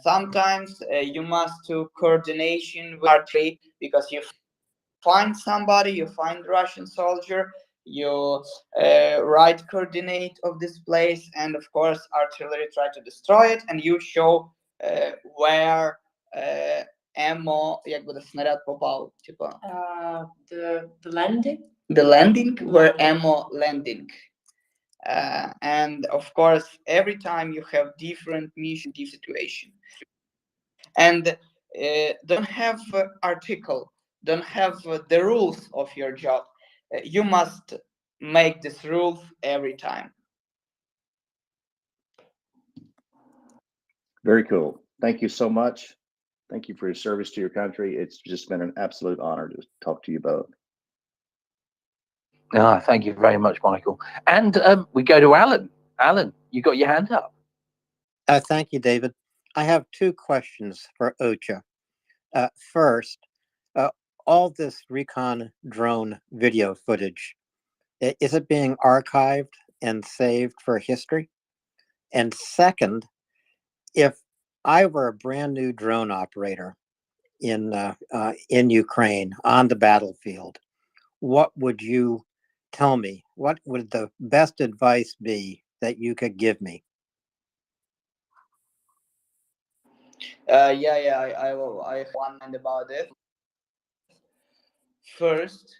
Sometimes you must do coordination with artillery, because you find somebody, you find Russian soldier, you write coordinate of this place, and of course artillery try to destroy it, and you show where ammo, якби the снаряд попал, типа. The landing. The landing, where ammo landing. And of course, every time you have different mission, different situation, and don't have article, don't have the rules of your job. You must make this rules every time. Very cool. Thank you so much. Thank you for your service to your country. It's just been an absolute honor to talk to you both. Thank you very much, Michael. And we go to Alan. Alan, you got your hand up. Thank you, David. I have two questions for Ocha. First, all this recon drone video footage, is it being archived and saved for history? And second, if I were a brand new drone operator in Ukraine on the battlefield, what would you tell me? What would the best advice be that you could give me? I have one mind about it. First,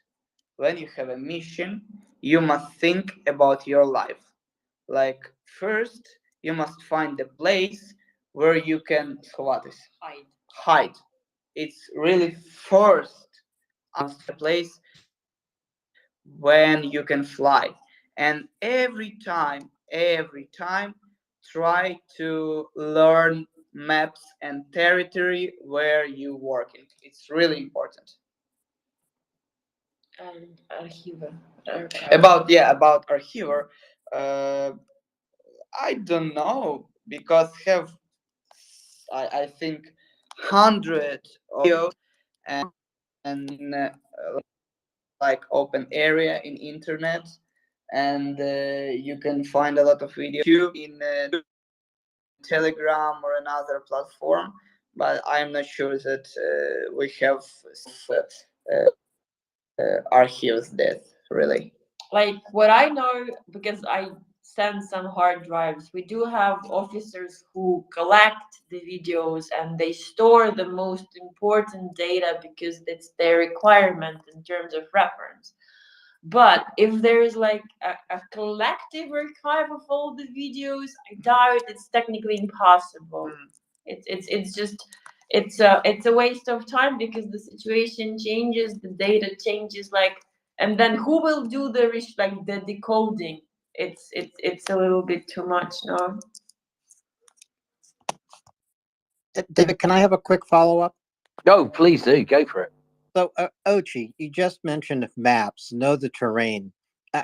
when you have a mission, you must think about your life. Like, first, you must find a place where you can hide. It's really first a place when you can fly. And every time, try to learn maps and territory where you working. It's really important. And archive. About archiver, I don't know, because have I think 100 videos and like open area in internet, and you can find a lot of videos in Telegram or another platform, but I'm not sure that we have archives that really. Like what I know, because I send some hard drives, we do have officers who collect the videos and they store the most important data because it's their requirement in terms of reference. But if there is like a collective archive of all the videos, I doubt it's technically impossible. It's just it's a waste of time because the situation changes, the data changes, like, and then who will do the the decoding? It's a little bit too much, no? David, can I have a quick follow-up? Oh, please do. Go for it. So, Ochi, you just mentioned maps, know the terrain.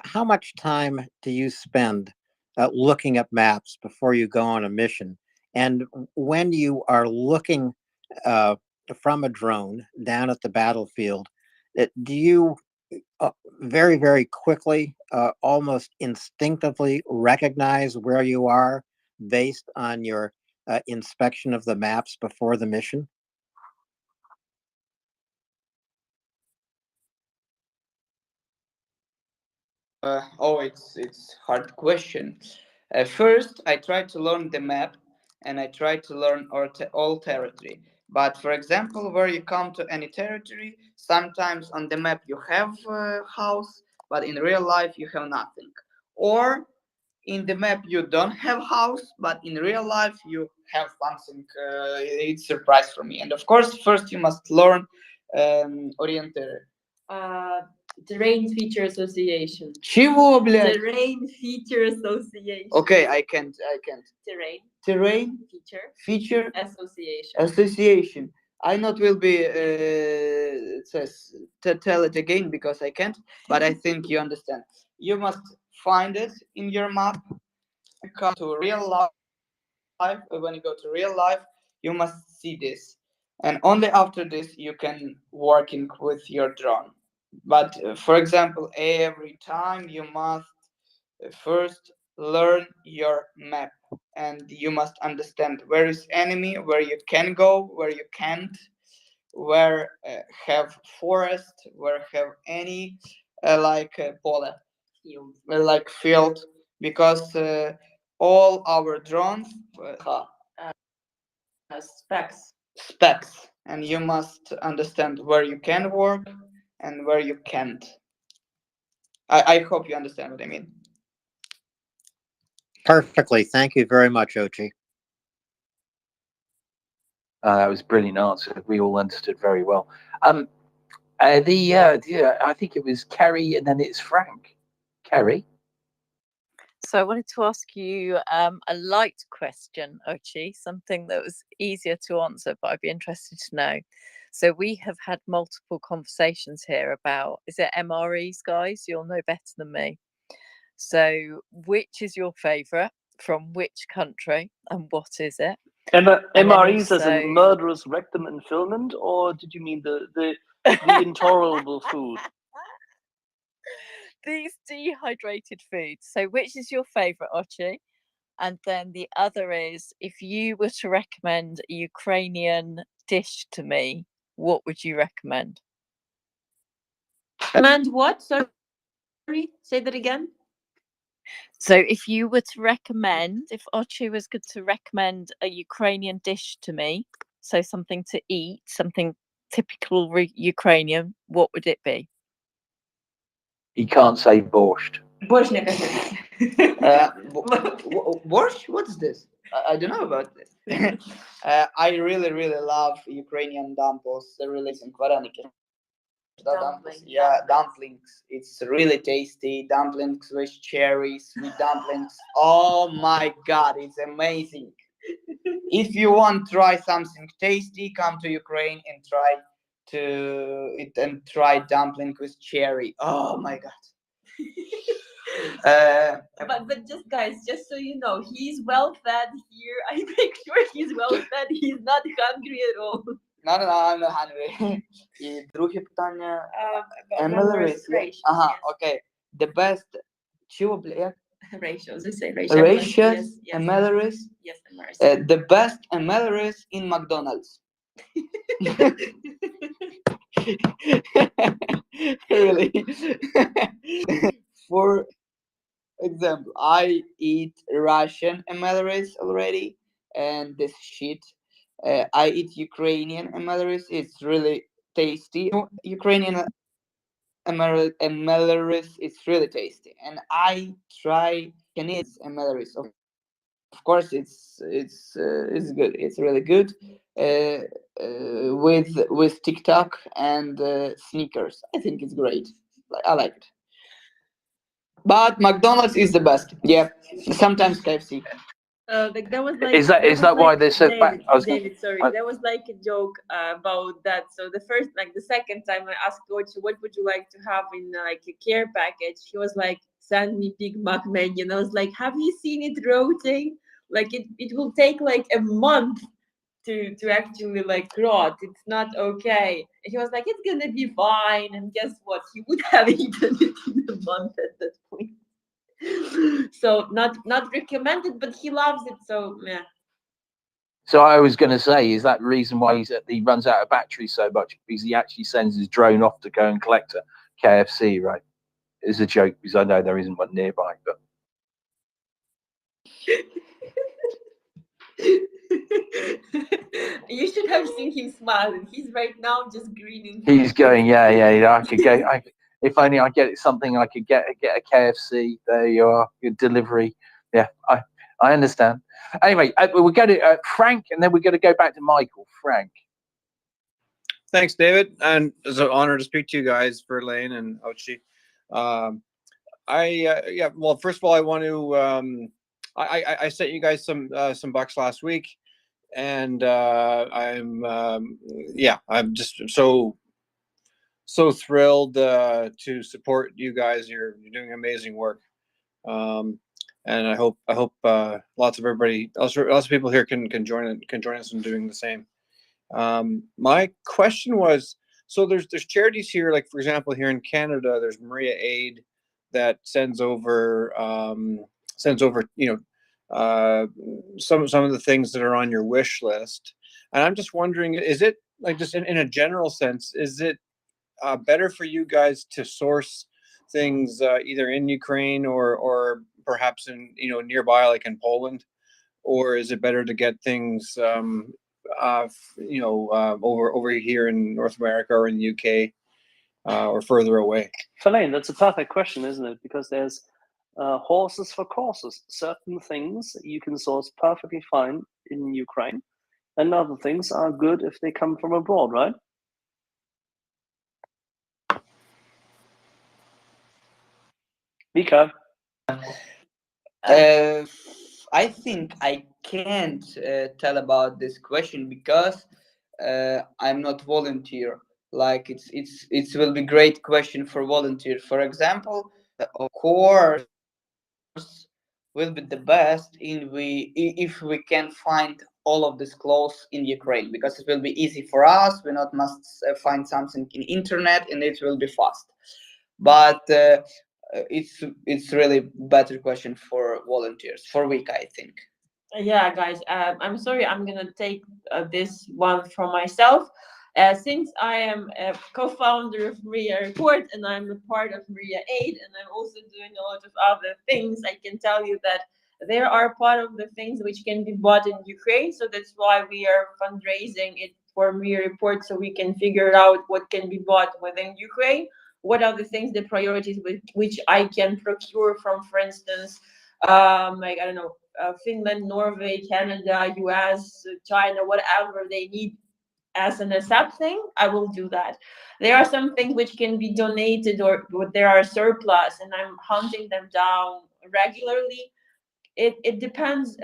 How much time do you spend looking at maps before you go on a mission? And when you are looking from a drone down at the battlefield, do you very, very quickly, almost instinctively recognize where you are based on your inspection of the maps before the mission? It's hard question. First, I try to learn the map, and I try to learn all territory. But for example, where you come to any territory, sometimes on the map you have a house, but in real life you have nothing. Or in the map you don't have house, but in real life you have something. It's a surprise for me. And of course, first you must learn orienteer. Terrain Feature Association. Чего, блядь? Terrain Feature Association. Okay, I can't. Terrain Feature Association. Association. I not will be tell it again because I can't, but I think you understand. You must find it in your map. Come to real life. When you go to real life, you must see this, and only after this you can working with your drone. But for example, every time you must first learn your map, and you must understand where is enemy, where you can go, where you can't, where have forest, where have any pole, like field, because all our drones specs, and you must understand where you can work and where you can't. I hope you understand what I mean. Perfectly. Thank you very much, Ochi. That was a brilliant answer. We all understood very well. I think it was Kerry and then it's Frank. Kerry? So I wanted to ask you a light question, Ochi, something that was easier to answer, but I'd be interested to know. So we have had multiple conversations here about, is it MREs, guys? You'll know better than me. So which is your favourite, from which country, and what is it? MREs as in murderous rectum enfillment, or did you mean the intolerable food? These dehydrated foods. So which is your favourite, Ochi? And then the other is, if you were to recommend a Ukrainian dish to me, what would you recommend? Recommend what? Sorry, say that again. So if you were to recommend, if Ochi was good to recommend a Ukrainian dish to me, so something to eat, something typical Ukrainian, what would it be? He can't say borscht. Борщ не кажи. Borscht? What is this? I don't know about this. I really love Ukrainian dumplings. They're really dumplings. It's really tasty. Dumplings with cherries, sweet dumplings. Oh my god, it's amazing. If you want to try something tasty, come to Ukraine and try dumpling with cherry. Oh my god. But just guys, just so you know, he's well fed here. I make sure he's well fed. He's not hungry at all. No, I'm not hungry. І друге питання. Ratios. Ага, окей. The best. Чого, бля? Ratios. We say ratios. Ratios, Yes. MLRs. Yes, MLRs. The best MLRs in McDonald's. Really. For example, I eat Russian MLRs already, and this shit. I eat Ukrainian MLRs. It's really tasty. Ukrainian MLRs, it's really tasty, and I try Chinese MLRs. Of course, it's good. It's really good. With TikTok and sneakers, I think it's great. I like it. But McDonald's is the best. Yeah, sometimes KFC. That was like. Is that why they're so bad? David, sorry, that was like a joke about that. So the second time I asked Ochi, what would you like to have in like a care package? He was like, send me Big Mac menu. And I was like, have you seen it rotating? Like it will take like a month to actually like rot. It's not okay. And he was like, it's gonna be fine. And guess what? He would have eaten it in a month at that point. So not recommended, but he loves it. So yeah. So I was going to say, is that the reason why he runs out of battery so much? Because he actually sends his drone off to go and collect a KFC, right? It's a joke because I know there isn't one nearby, but. You should have seen him smiling. He's right now just grinning. He's going, yeah. I could go. If only I get something, I could get a KFC. There you are, your delivery. Yeah, I understand. Anyway, we're going to Frank, and then we're going to go back to Michael. Frank. Thanks, David, and it's an honor to speak to you guys, Verlaine and Ochi. Yeah. Well, first of all, I want to. I sent you guys some bucks last week, and I'm just so thrilled to support you guys. You're doing amazing work, and I hope lots of people here can join us in doing the same. My question was, so there's charities here, like for example here in Canada, there's MriyaAid that sends over some of the things that are on your wish list, and I'm just wondering, is it like, just in a general sense, is it better for you guys to source things either in Ukraine or perhaps in nearby, like in Poland, or is it better to get things over here in North America or in the UK or further away? Verlaine, that's a perfect question, isn't it? Because there's horses for courses. Certain things you can source perfectly fine in Ukraine, and other things are good if they come from abroad, right? Vika. I think I can't tell about this question because I'm not volunteer. Like it will be great question for volunteer. For example, of course, will be the best if we can find all of this clothes in Ukraine, because it will be easy for us. We not must find something in internet, and it will be fast. But it's really better question for volunteers for week, I think. Yeah, guys, I'm sorry, I'm gonna take this one for myself. Since I am a co-founder of MriyaReport and I'm a part of MriyaAid, and I'm also doing a lot of other things, I can tell you that there are part of the things which can be bought in Ukraine. So that's why we are fundraising it for MriyaReport, so we can figure out what can be bought within Ukraine. What are the things, the priorities which I can procure from, for instance, like I don't know, Finland, Norway, Canada, US, China, whatever they need as an ASAP thing, I will do that. There are some things which can be donated or there are surplus, and I'm hunting them down regularly. It depends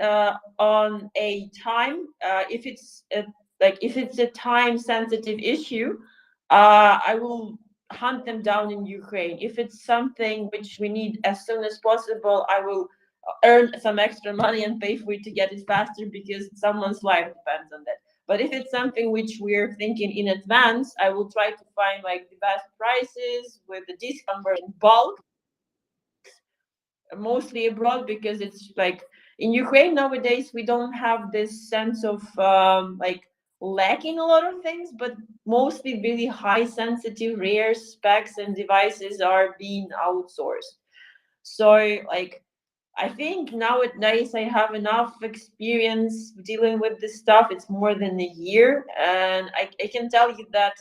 on a time. If it's a time sensitive issue, I will hunt them down in Ukraine. If it's something which we need as soon as possible, I will earn some extra money and pay for it to get it faster, because someone's life depends on that. But if it's something which we're thinking in advance, I will try to find like the best prices with the discount in bulk, mostly abroad, because it's like in Ukraine nowadays we don't have this sense of like lacking a lot of things, but mostly really high sensitive rare specs and devices are being outsourced. So like I think nowadays I have enough experience dealing with this stuff. It's more than a year, and I can tell you that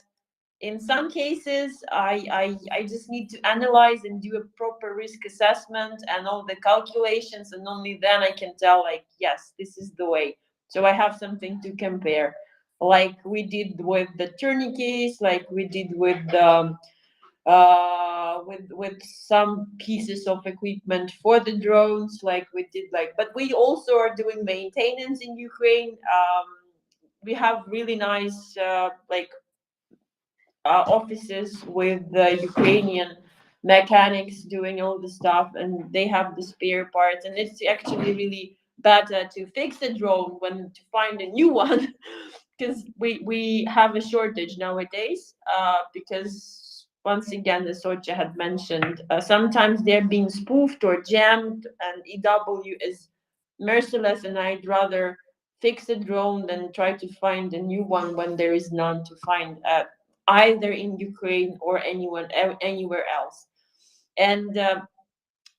in some cases I just need to analyze and do a proper risk assessment and all the calculations, and only then I can tell, like, yes, this is the way. So I have something to compare, like we did with the tourniquets, like we did with some pieces of equipment for the drones, like we did, like, but we also are doing maintenance in Ukraine. We have really nice offices with the Ukrainian mechanics doing all the stuff, and they have the spare parts, and it's actually really better to fix a drone when to find a new one, because we have a shortage nowadays, because once again, as Socha had mentioned, sometimes they're being spoofed or jammed, and EW is merciless, and I'd rather fix a drone than try to find a new one when there is none to find, either in Ukraine or anywhere else. And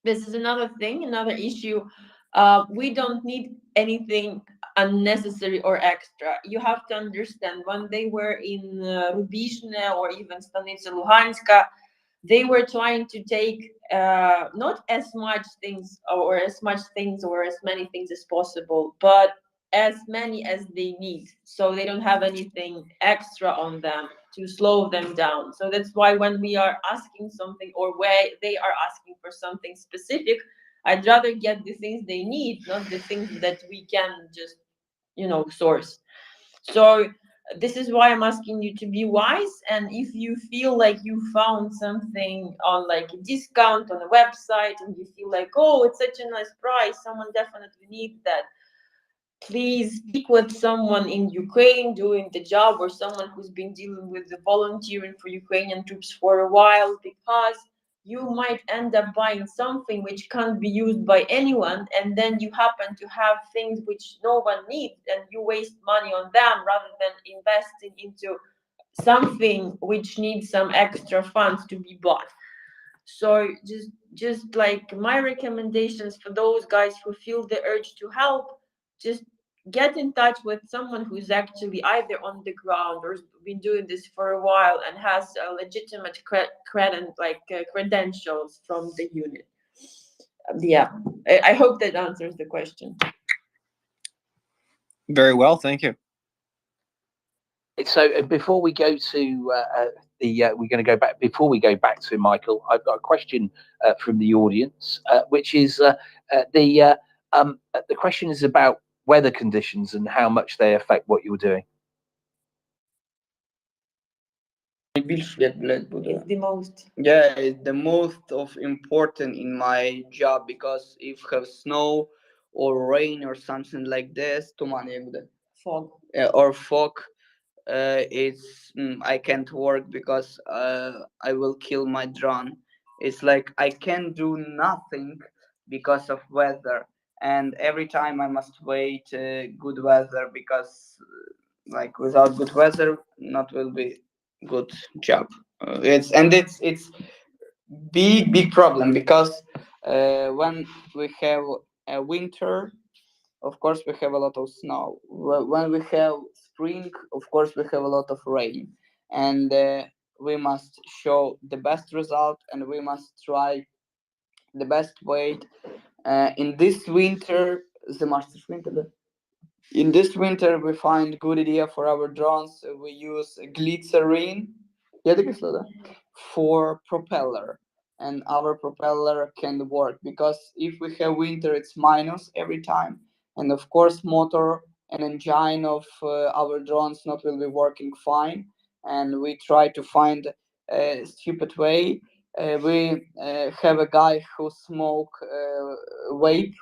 this is another thing, another issue. We don't need anything unnecessary or extra. You have to understand, when they were in Rubizhne or even Stanitsa Luhanska, they were trying to take not as much things or as many things as possible, but as many as they need, so they don't have anything extra on them to slow them down. So that's why when we are asking something, or where they are asking for something specific, I'd rather get the things they need, not the things that we can just, source. So this is why I'm asking you to be wise. And if you feel like you found something on like a discount on a website, and you feel like, oh, it's such a nice price, someone definitely needs that, please speak with someone in Ukraine doing the job, or someone who's been dealing with the volunteering for Ukrainian troops for a while, because you might end up buying something which can't be used by anyone, and then you happen to have things which no one needs, and you waste money on them rather than investing into something which needs some extra funds to be bought. So just like my recommendations for those guys who feel the urge to help, just get in touch with someone who's actually either on the ground or been doing this for a while and has a legitimate credentials from the unit. Yeah, I hope that answers the question. Very well, thank you. So before we go to we're going to go back. Before we go back to Michael, I've got a question from the audience, which is the question is about weather conditions and how much they affect what you're doing. It's the most. Yeah, it's the most of important in my job, because if have snow or rain or something like this, Fog. Or fog, I can't work, because I will kill my drone. It's like I can't do nothing because of weather, and every time I must wait good weather, because like without good weather, not will be good job. It's big problem, because when we have a winter, of course we have a lot of snow. When we have spring, of course we have a lot of rain, and we must show the best result, and we must try the best way. In this winter, in this winter, we find good idea for our drones. We use glycerin for propeller, and our propeller can work, because if we have winter, it's minus every time, and of course motor and engine of our drones not will be working fine, and we try to find a stupid way. We have a guy who smoke vape,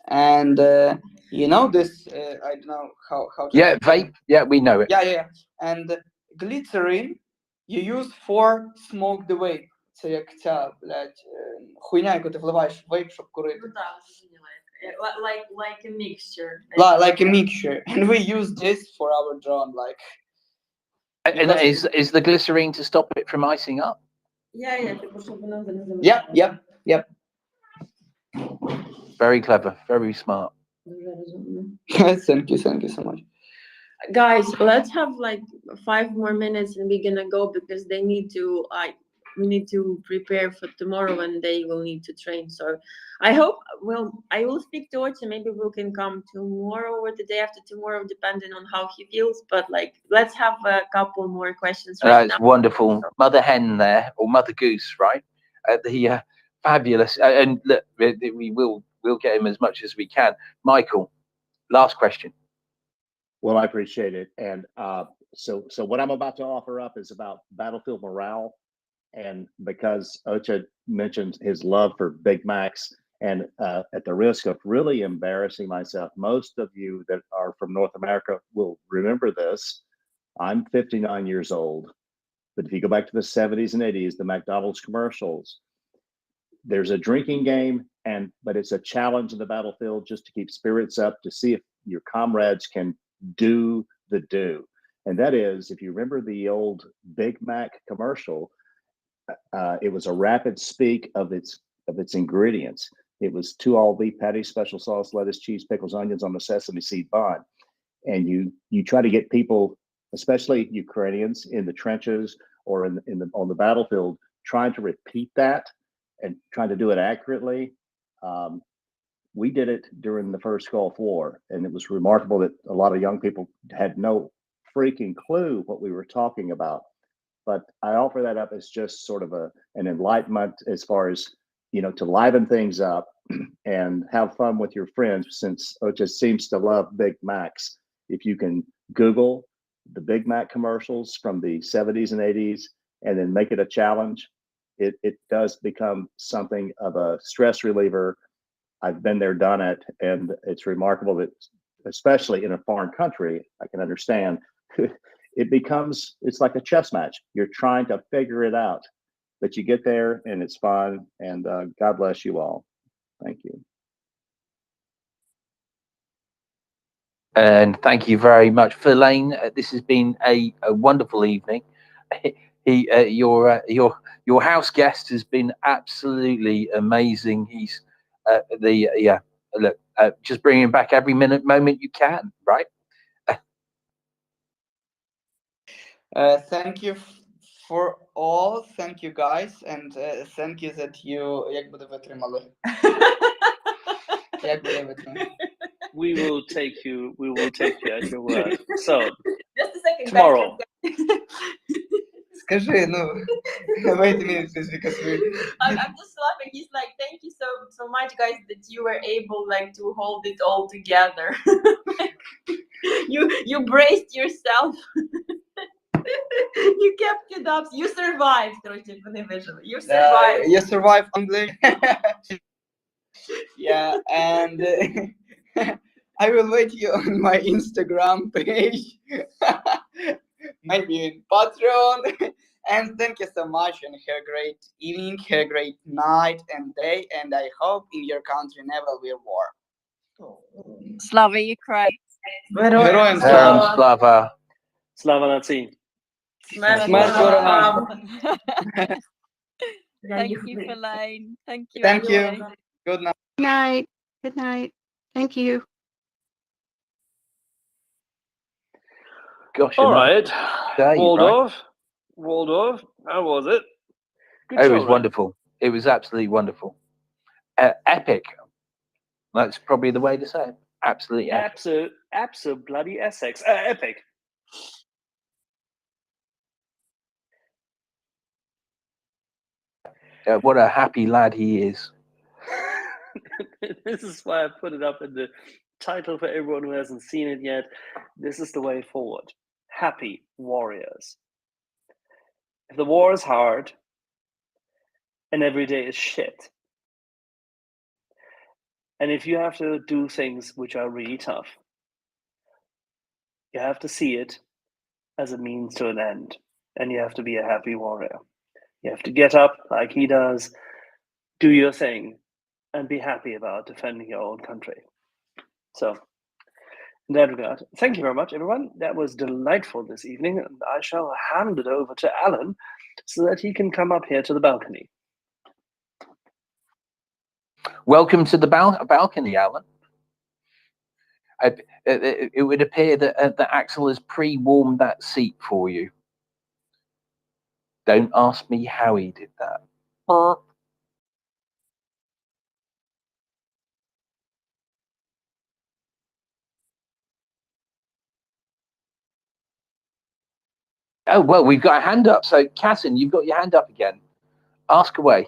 and this I don't know how to explain. Vape. Yeah, we know it. Yeah. And glycerin you use for smoke the vape. Це як ця, блядь, хуйня, яку ти вливаєш в вейп, щоб курити. Like a mixture. Like a mixture. And we use this for our drone, like. And is the glycerine to stop it from icing up? Yep. Very clever, very smart. Thank you so much. Guys, let's have like 5 more minutes and we're gonna go, because they need to we need to prepare for tomorrow, and they will need to train. So I hope I will speak to Ocha. Maybe we can come tomorrow or the day after tomorrow, depending on how he feels. But like, let's have a couple more questions right That's now. wonderful. Mother hen there, or mother goose, right? The fabulous. And look, we'll get him as much as we can. Michael, last question. Well, I appreciate it. And so what I'm about to offer up is about battlefield morale. And because Ocha mentioned his love for Big Macs, and at the risk of really embarrassing myself, most of you that are from North America will remember this. I'm 59 years old, but if you go back to the 70s and 80s, the McDonald's commercials, there's a drinking game, but it's a challenge in the battlefield just to keep spirits up, to see if your comrades can do the do. And that is, if you remember the old Big Mac commercial, it was a rapid speak of its ingredients. It was 2 all beef patties, special sauce, lettuce, cheese, pickles, onions on the sesame seed bun. And you try to get people, especially Ukrainians in the trenches or on the battlefield, trying to repeat that and trying to do it accurately. We did it during the first Gulf War, and it was remarkable that a lot of young people had no freaking clue what we were talking about. But I offer that up as just sort of an enlightenment as far as, to liven things up and have fun with your friends, since Ocha seems to love Big Macs. If you can Google the Big Mac commercials from the 70s and 80s and then make it a challenge, it does become something of a stress reliever. I've been there, done it, and it's remarkable that, especially in a foreign country, I can understand, it's like a chess match. You're trying to figure it out, but you get there and it's fun, and God bless you all. Thank you. And thank you very much, Verlaine. This has been a wonderful evening. Your house guest has been absolutely amazing. He's look, just bring him back every moment you can, right? Thank you for all. Thank you, guys, and thank you that you як буде витримали. Як буде витримали. We will take you at your word. So, just a second, tomorrow. Скажи, wait a minute, please, because I'm just laughing. He's like, thank you so much, guys, that you were able to hold it all together. you braced yourself. You kept it up. You survived, You survived. You survived English. Yeah, and I will wait you on my Instagram page, maybe in Patreon. And thank you so much, and have a great evening, have a great night and day, and I hope in your country never will war. Slava Ukraine. Героям Slava. Slava Nazi. Смерть ворогам. Thank you, Verlaine. Thank you. Thank you. Ashley. Good night. Good night. Good night. Thank you. Gosh, All right. day, Waldorf. How was it? Good It show, was right? wonderful. It was absolutely wonderful. Epic. That's probably the way to say it. Absolutely epic. Absolute bloody Essex. Epic. What a happy lad he is. This is why I put it up in the title for everyone who hasn't seen it yet. This is the way forward. Happy warriors. If the war is hard and every day is shit, and if you have to do things which are really tough, you have to see it as a means to an end, and you have to be a happy warrior. You have to get up like he does, do your thing, and be happy about defending your own country. So, in that regard, thank you very much, everyone. That was delightful this evening, and I shall hand it over to Alan so that he can come up here to the balcony. Welcome to the balcony, Alan. It would appear that Axel has pre-warmed that seat for you. Don't ask me how he did that. Oh, well, we've got a hand up. So, Cassin, you've got your hand up again. Ask away.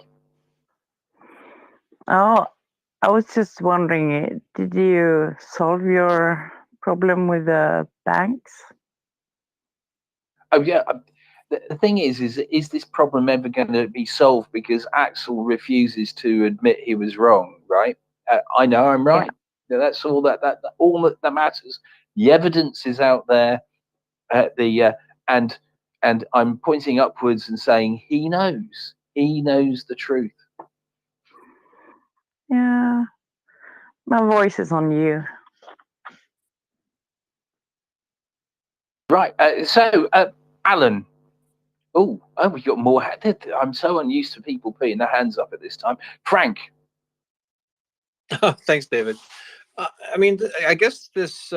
Oh, I was just wondering, did you solve your problem with the banks? Oh, yeah. The thing is this problem ever going to be solved? Because Axel refuses to admit he was wrong, right? I know I'm right. Yeah. That's all that matters. The evidence is out there. And I'm pointing upwards and saying he knows the truth. Yeah, my voice is on you. Right. So, Alan. Oh, we got more. I'm so unused to people putting their hands up at this time. Frank. Oh, thanks, David. I mean, I guess this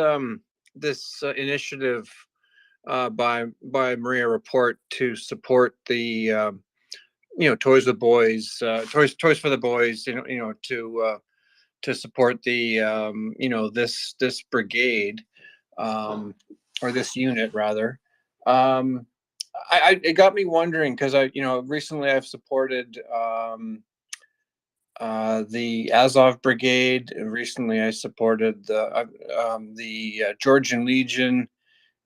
initiative by MriyaReport to support the Toys with Boys, Toys for the Boys, to support the this brigade, or this unit rather. It got me wondering, because recently I've supported the Azov Brigade. Recently I supported the Georgian Legion,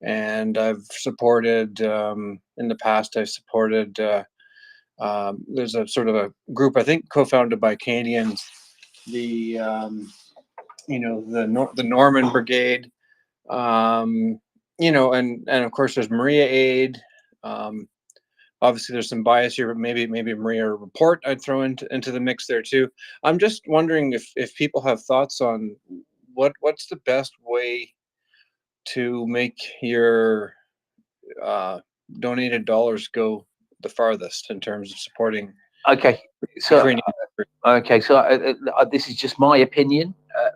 and I've supported in the past I've supported there's a sort of a group, I think co-founded by Canadians, the the Norman Brigade, and of course there's Maria Aid. Obviously there's some bias here, but maybe MriyaReport I'd throw into the mix there too. I'm just wondering if people have thoughts on what's the best way to make your donated dollars go the farthest in terms of supporting. Okay, so this is just my opinion.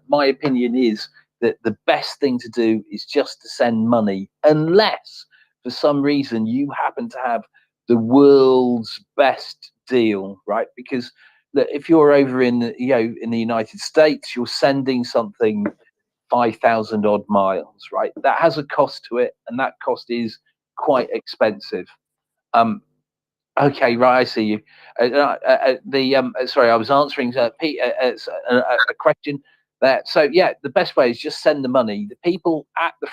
My opinion is that the best thing to do is just to send money, unless for some reason you happen to have the world's best deal, right? Because if you're over in the United States, you're sending something 5,000 odd miles, right? That has a cost to it, and that cost is quite expensive. Okay, right, I see you. Sorry, I was answering Pete, a question there. So yeah, the best way is just send the money. The people at the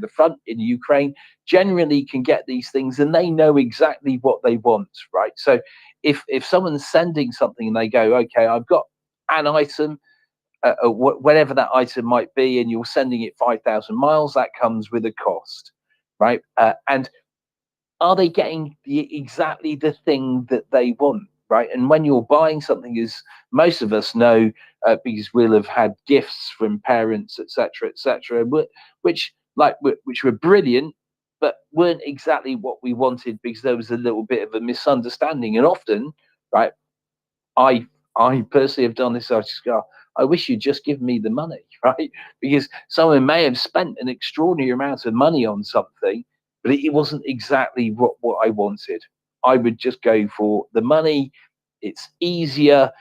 front in Ukraine generally can get these things, and they know exactly what they want, right? So if someone's sending something and they go, okay, I've got an item, whatever that item might be, and you're sending it 5,000 miles, that comes with a cost, right? And are they getting exactly the thing that they want, right? And when you're buying something, as most of us know, because we'll have had gifts from parents, etc., which were brilliant, but weren't exactly what we wanted, because there was a little bit of a misunderstanding. And often, right, I personally have done this. I just go, I wish you'd just give me the money, right? Because someone may have spent an extraordinary amount of money on something, but it wasn't exactly what I wanted. I would just go for the money. It's easier.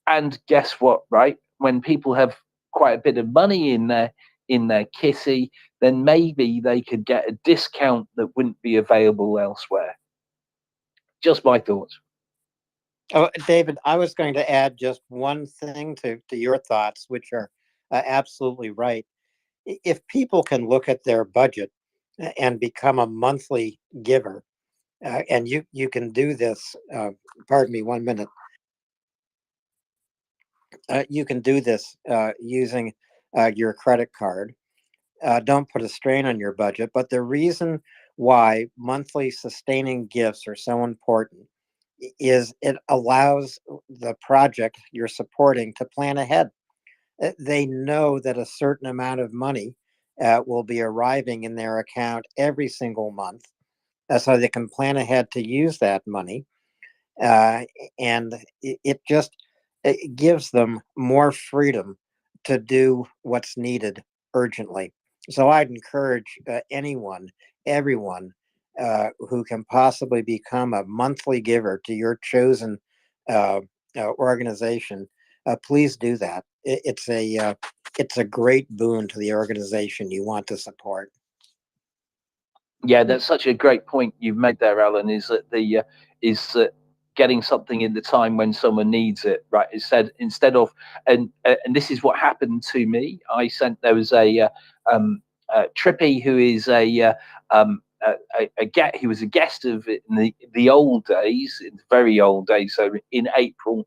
And guess what, right? When people have quite a bit of money in their kitty, then maybe they could get a discount that wouldn't be available elsewhere. Just my thoughts. Oh, David, I was going to add just one thing to your thoughts, which are absolutely right. If people can look at their budget and become a monthly giver, and you can do this, pardon me 1 minute. You can do this using your credit card. Don't put a strain on your budget, but the reason why monthly sustaining gifts are so important is it allows the project you're supporting to plan ahead. They know that a certain amount of money will be arriving in their account every single month, so they can plan ahead to use that money. And it gives them more freedom to do what's needed urgently. So I'd encourage everyone who can possibly become a monthly giver to your chosen organization, please do that. It's a great boon to the organization you want to support. Yeah, that's such a great point you've made there, Alan. Is that getting something in the time when someone needs it, right? Instead of and this is what happened to me. There was a Trippy, who is he was a guest of it in the old days, in the very old days. So in April,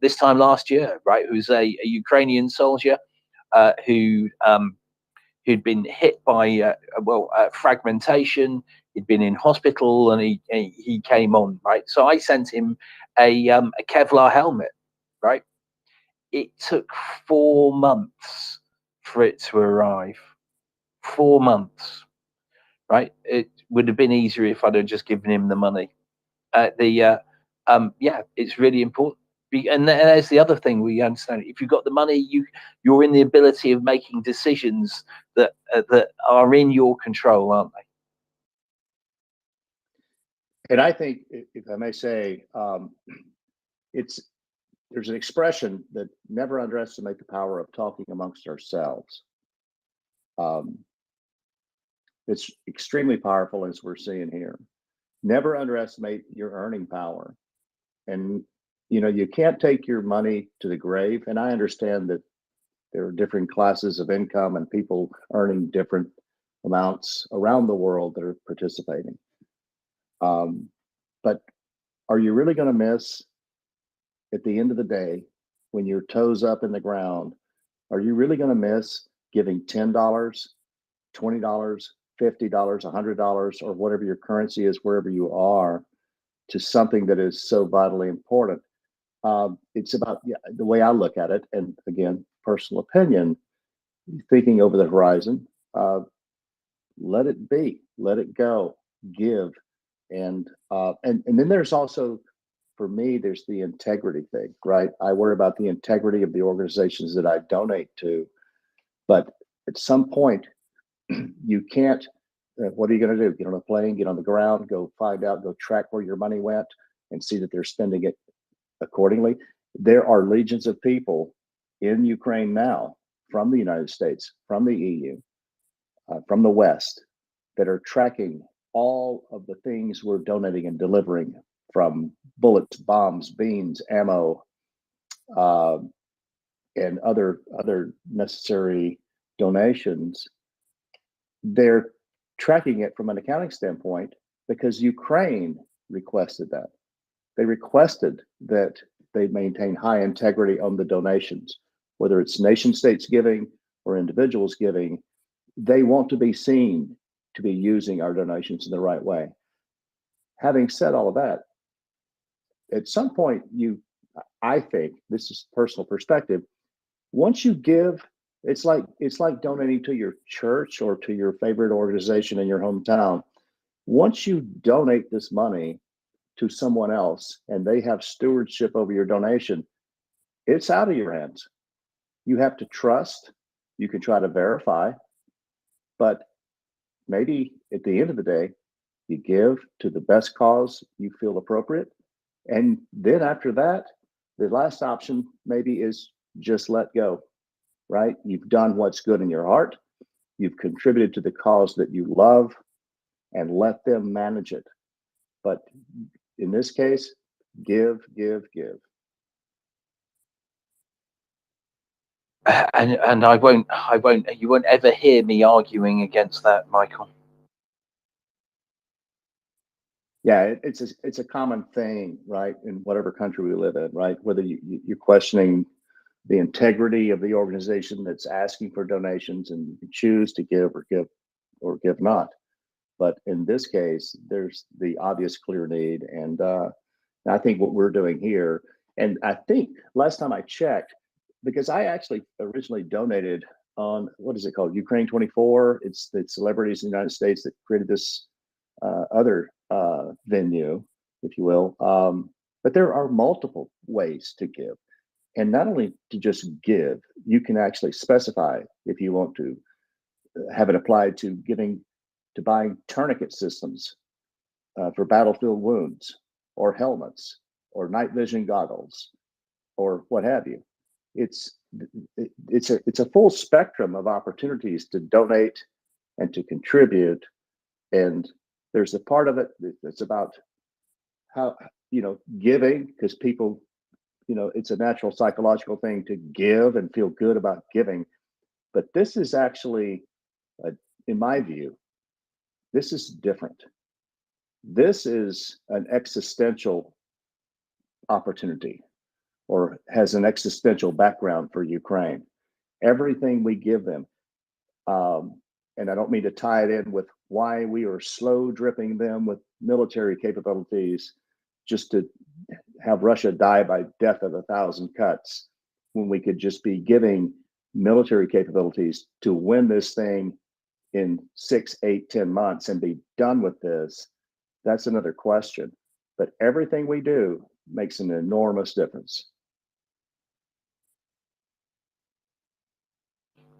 this time last year, right? Who's a Ukrainian soldier who'd been hit by fragmentation. He'd been in hospital, and he came on, right? So I sent him a Kevlar helmet, right? It took 4 months for it to arrive. 4 months, right? It would have been easier if I'd have just given him the money. It's really important. And there's the other thing we understand: if you've got the money, you're in the ability of making decisions that are in your control, aren't they? And I think, if I may say, there's an expression that never underestimate the power of talking amongst ourselves. It's extremely powerful, as we're seeing here. Never underestimate your earning power. And, you can't take your money to the grave. And I understand that there are different classes of income and people earning different amounts around the world that are participating. But are you really going to miss, at the end of the day, when your toes up in the ground, are you really going to miss giving $10, $20, $50, $100, or whatever your currency is, wherever you are, to something that is so vitally important? It's about, the way I look at it, and again, personal opinion, thinking over the horizon, let it be, let it go, give. And then there's also, for me, there's the integrity thing, right? I worry about the integrity of the organizations that I donate to. But at some point, you can't, what are you going to do? Get on a plane, get on the ground, go find out, go track where your money went and see that they're spending it accordingly. There are legions of people in Ukraine now from the United States, from the EU, from the West, that are tracking all of the things we're donating and delivering, from bullets, bombs, beans, ammo, and other necessary donations. They're tracking it from an accounting standpoint because Ukraine requested that. They requested that they maintain high integrity on the donations, whether it's nation states giving or individuals giving. They want to be seen to be using our donations in the right way. Having said all of that, at some point, I think, this is personal perspective, once you give, it's like donating to your church or to your favorite organization in your hometown. Once you donate this money to someone else and they have stewardship over your donation, it's out of your hands. You have to trust. You can try to verify, but maybe at the end of the day, you give to the best cause you feel appropriate. And then after that, the last option maybe is just let go, right? You've done what's good in your heart. You've contributed to the cause that you love, and let them manage it. But in this case, give, give, give. And you won't ever hear me arguing against that, Michael. Yeah, it's a common thing, right? In whatever country we live in, right? Whether you're questioning the integrity of the organization that's asking for donations, and you choose to give or give not. But in this case, there's the obvious clear need. And I think what we're doing here, and I think last time I checked, because I actually originally donated on, what is it called? Ukraine 24. It's the celebrities in the United States that created this other venue, if you will. But there are multiple ways to give. And not only to just give, you can actually specify if you want to have it applied to buying tourniquet systems for battlefield wounds, or helmets, or night vision goggles, or what have you. It's a full spectrum of opportunities to donate and to contribute. And there's a part of it that's about how, giving, because people, it's a natural psychological thing to give and feel good about giving. But this is actually, in my view, this is different. This is an existential opportunity, or has an existential background for Ukraine. Everything we give them, and I don't mean to tie it in with why we are slow dripping them with military capabilities just to have Russia die by death of 1,000 cuts, when we could just be giving military capabilities to win this thing in 6, 8, 10 months and be done with this. That's another question. But everything we do makes an enormous difference.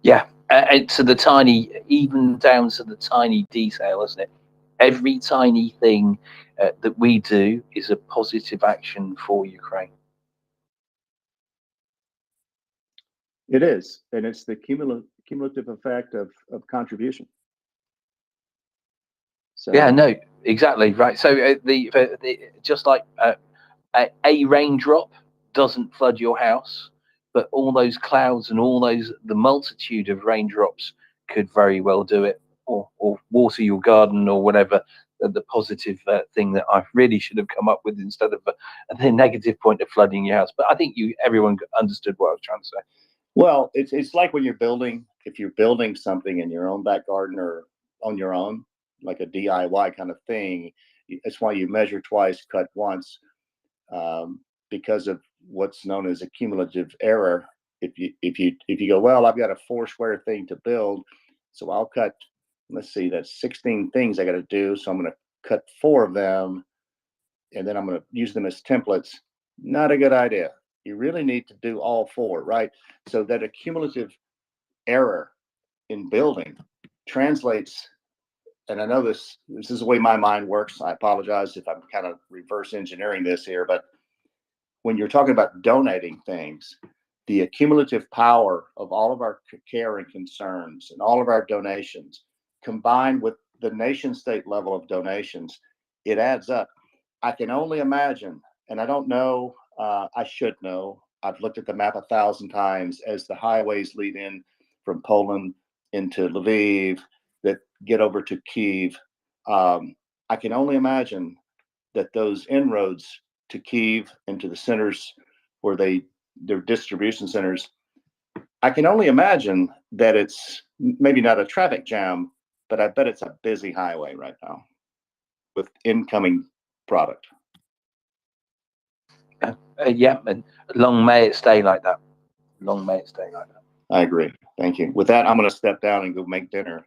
Yeah, even down to the tiny detail, isn't it? every tiny thing that we do is a positive action for Ukraine. It is, and it's the cumulative effect of contribution. So yeah, no, exactly right. So just like a raindrop doesn't flood your house, but all those clouds and all the multitude of raindrops could very well do it, or water your garden or whatever. The positive thing that I really should have come up with instead of the negative point of flooding your house. But I think everyone understood what I was trying to say. well, it's like when you're building, if you're building something in your own back garden or on your own, like a DIY kind of thing. That's why you measure twice, cut once, because of what's known as a cumulative error. If you go, well, I've got a 4 square thing to build, so I'll cut. Let's see, that's 16 things I got to do. So I'm going to cut 4 of them, and then I'm going to use them as templates. Not a good idea. You really need to do all 4, right? So that a cumulative error in building translates. And I know this is the way my mind works. I apologize if I'm kind of reverse engineering this here, but when you're talking about donating things, the accumulative power of all of our care and concerns and all of our donations, combined with the nation state level of donations, it adds up. I can only imagine, and I don't know, I should know. I've looked at the map 1,000 times as the highways lead in from Poland into Lviv that get over to Kyiv. I can only imagine that those inroads to Kyiv and to the centers where their distribution centers, I can only imagine that it's maybe not a traffic jam, but I bet it's a busy highway right now with incoming product. Yeah, and long may it stay like that. Long may it stay like that. I agree. Thank you. With that, I'm going to step down and go make dinner.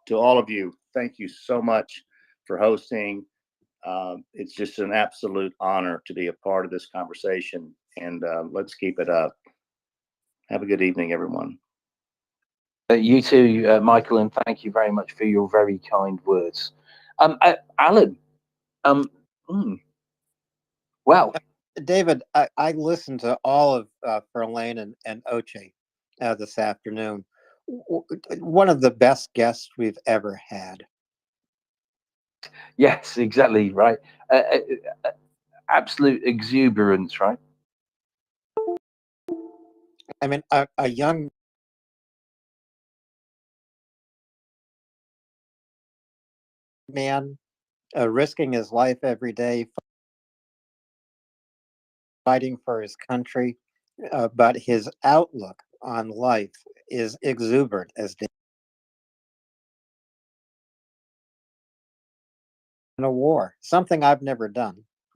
To all of you, thank you so much for hosting. It's just an absolute honor to be a part of this conversation, and let's keep it up. Have a good evening, everyone. You too, Michael, and thank you very much for your very kind words. Alan, well, David, I listened to all of Verlaine and Oche this afternoon. One of the best guests we've ever had. yes, exactly right. Absolute exuberance, right? I mean, a young man risking his life every day, fighting for his country, but his outlook on life is exuberant as in a war, something I've never done.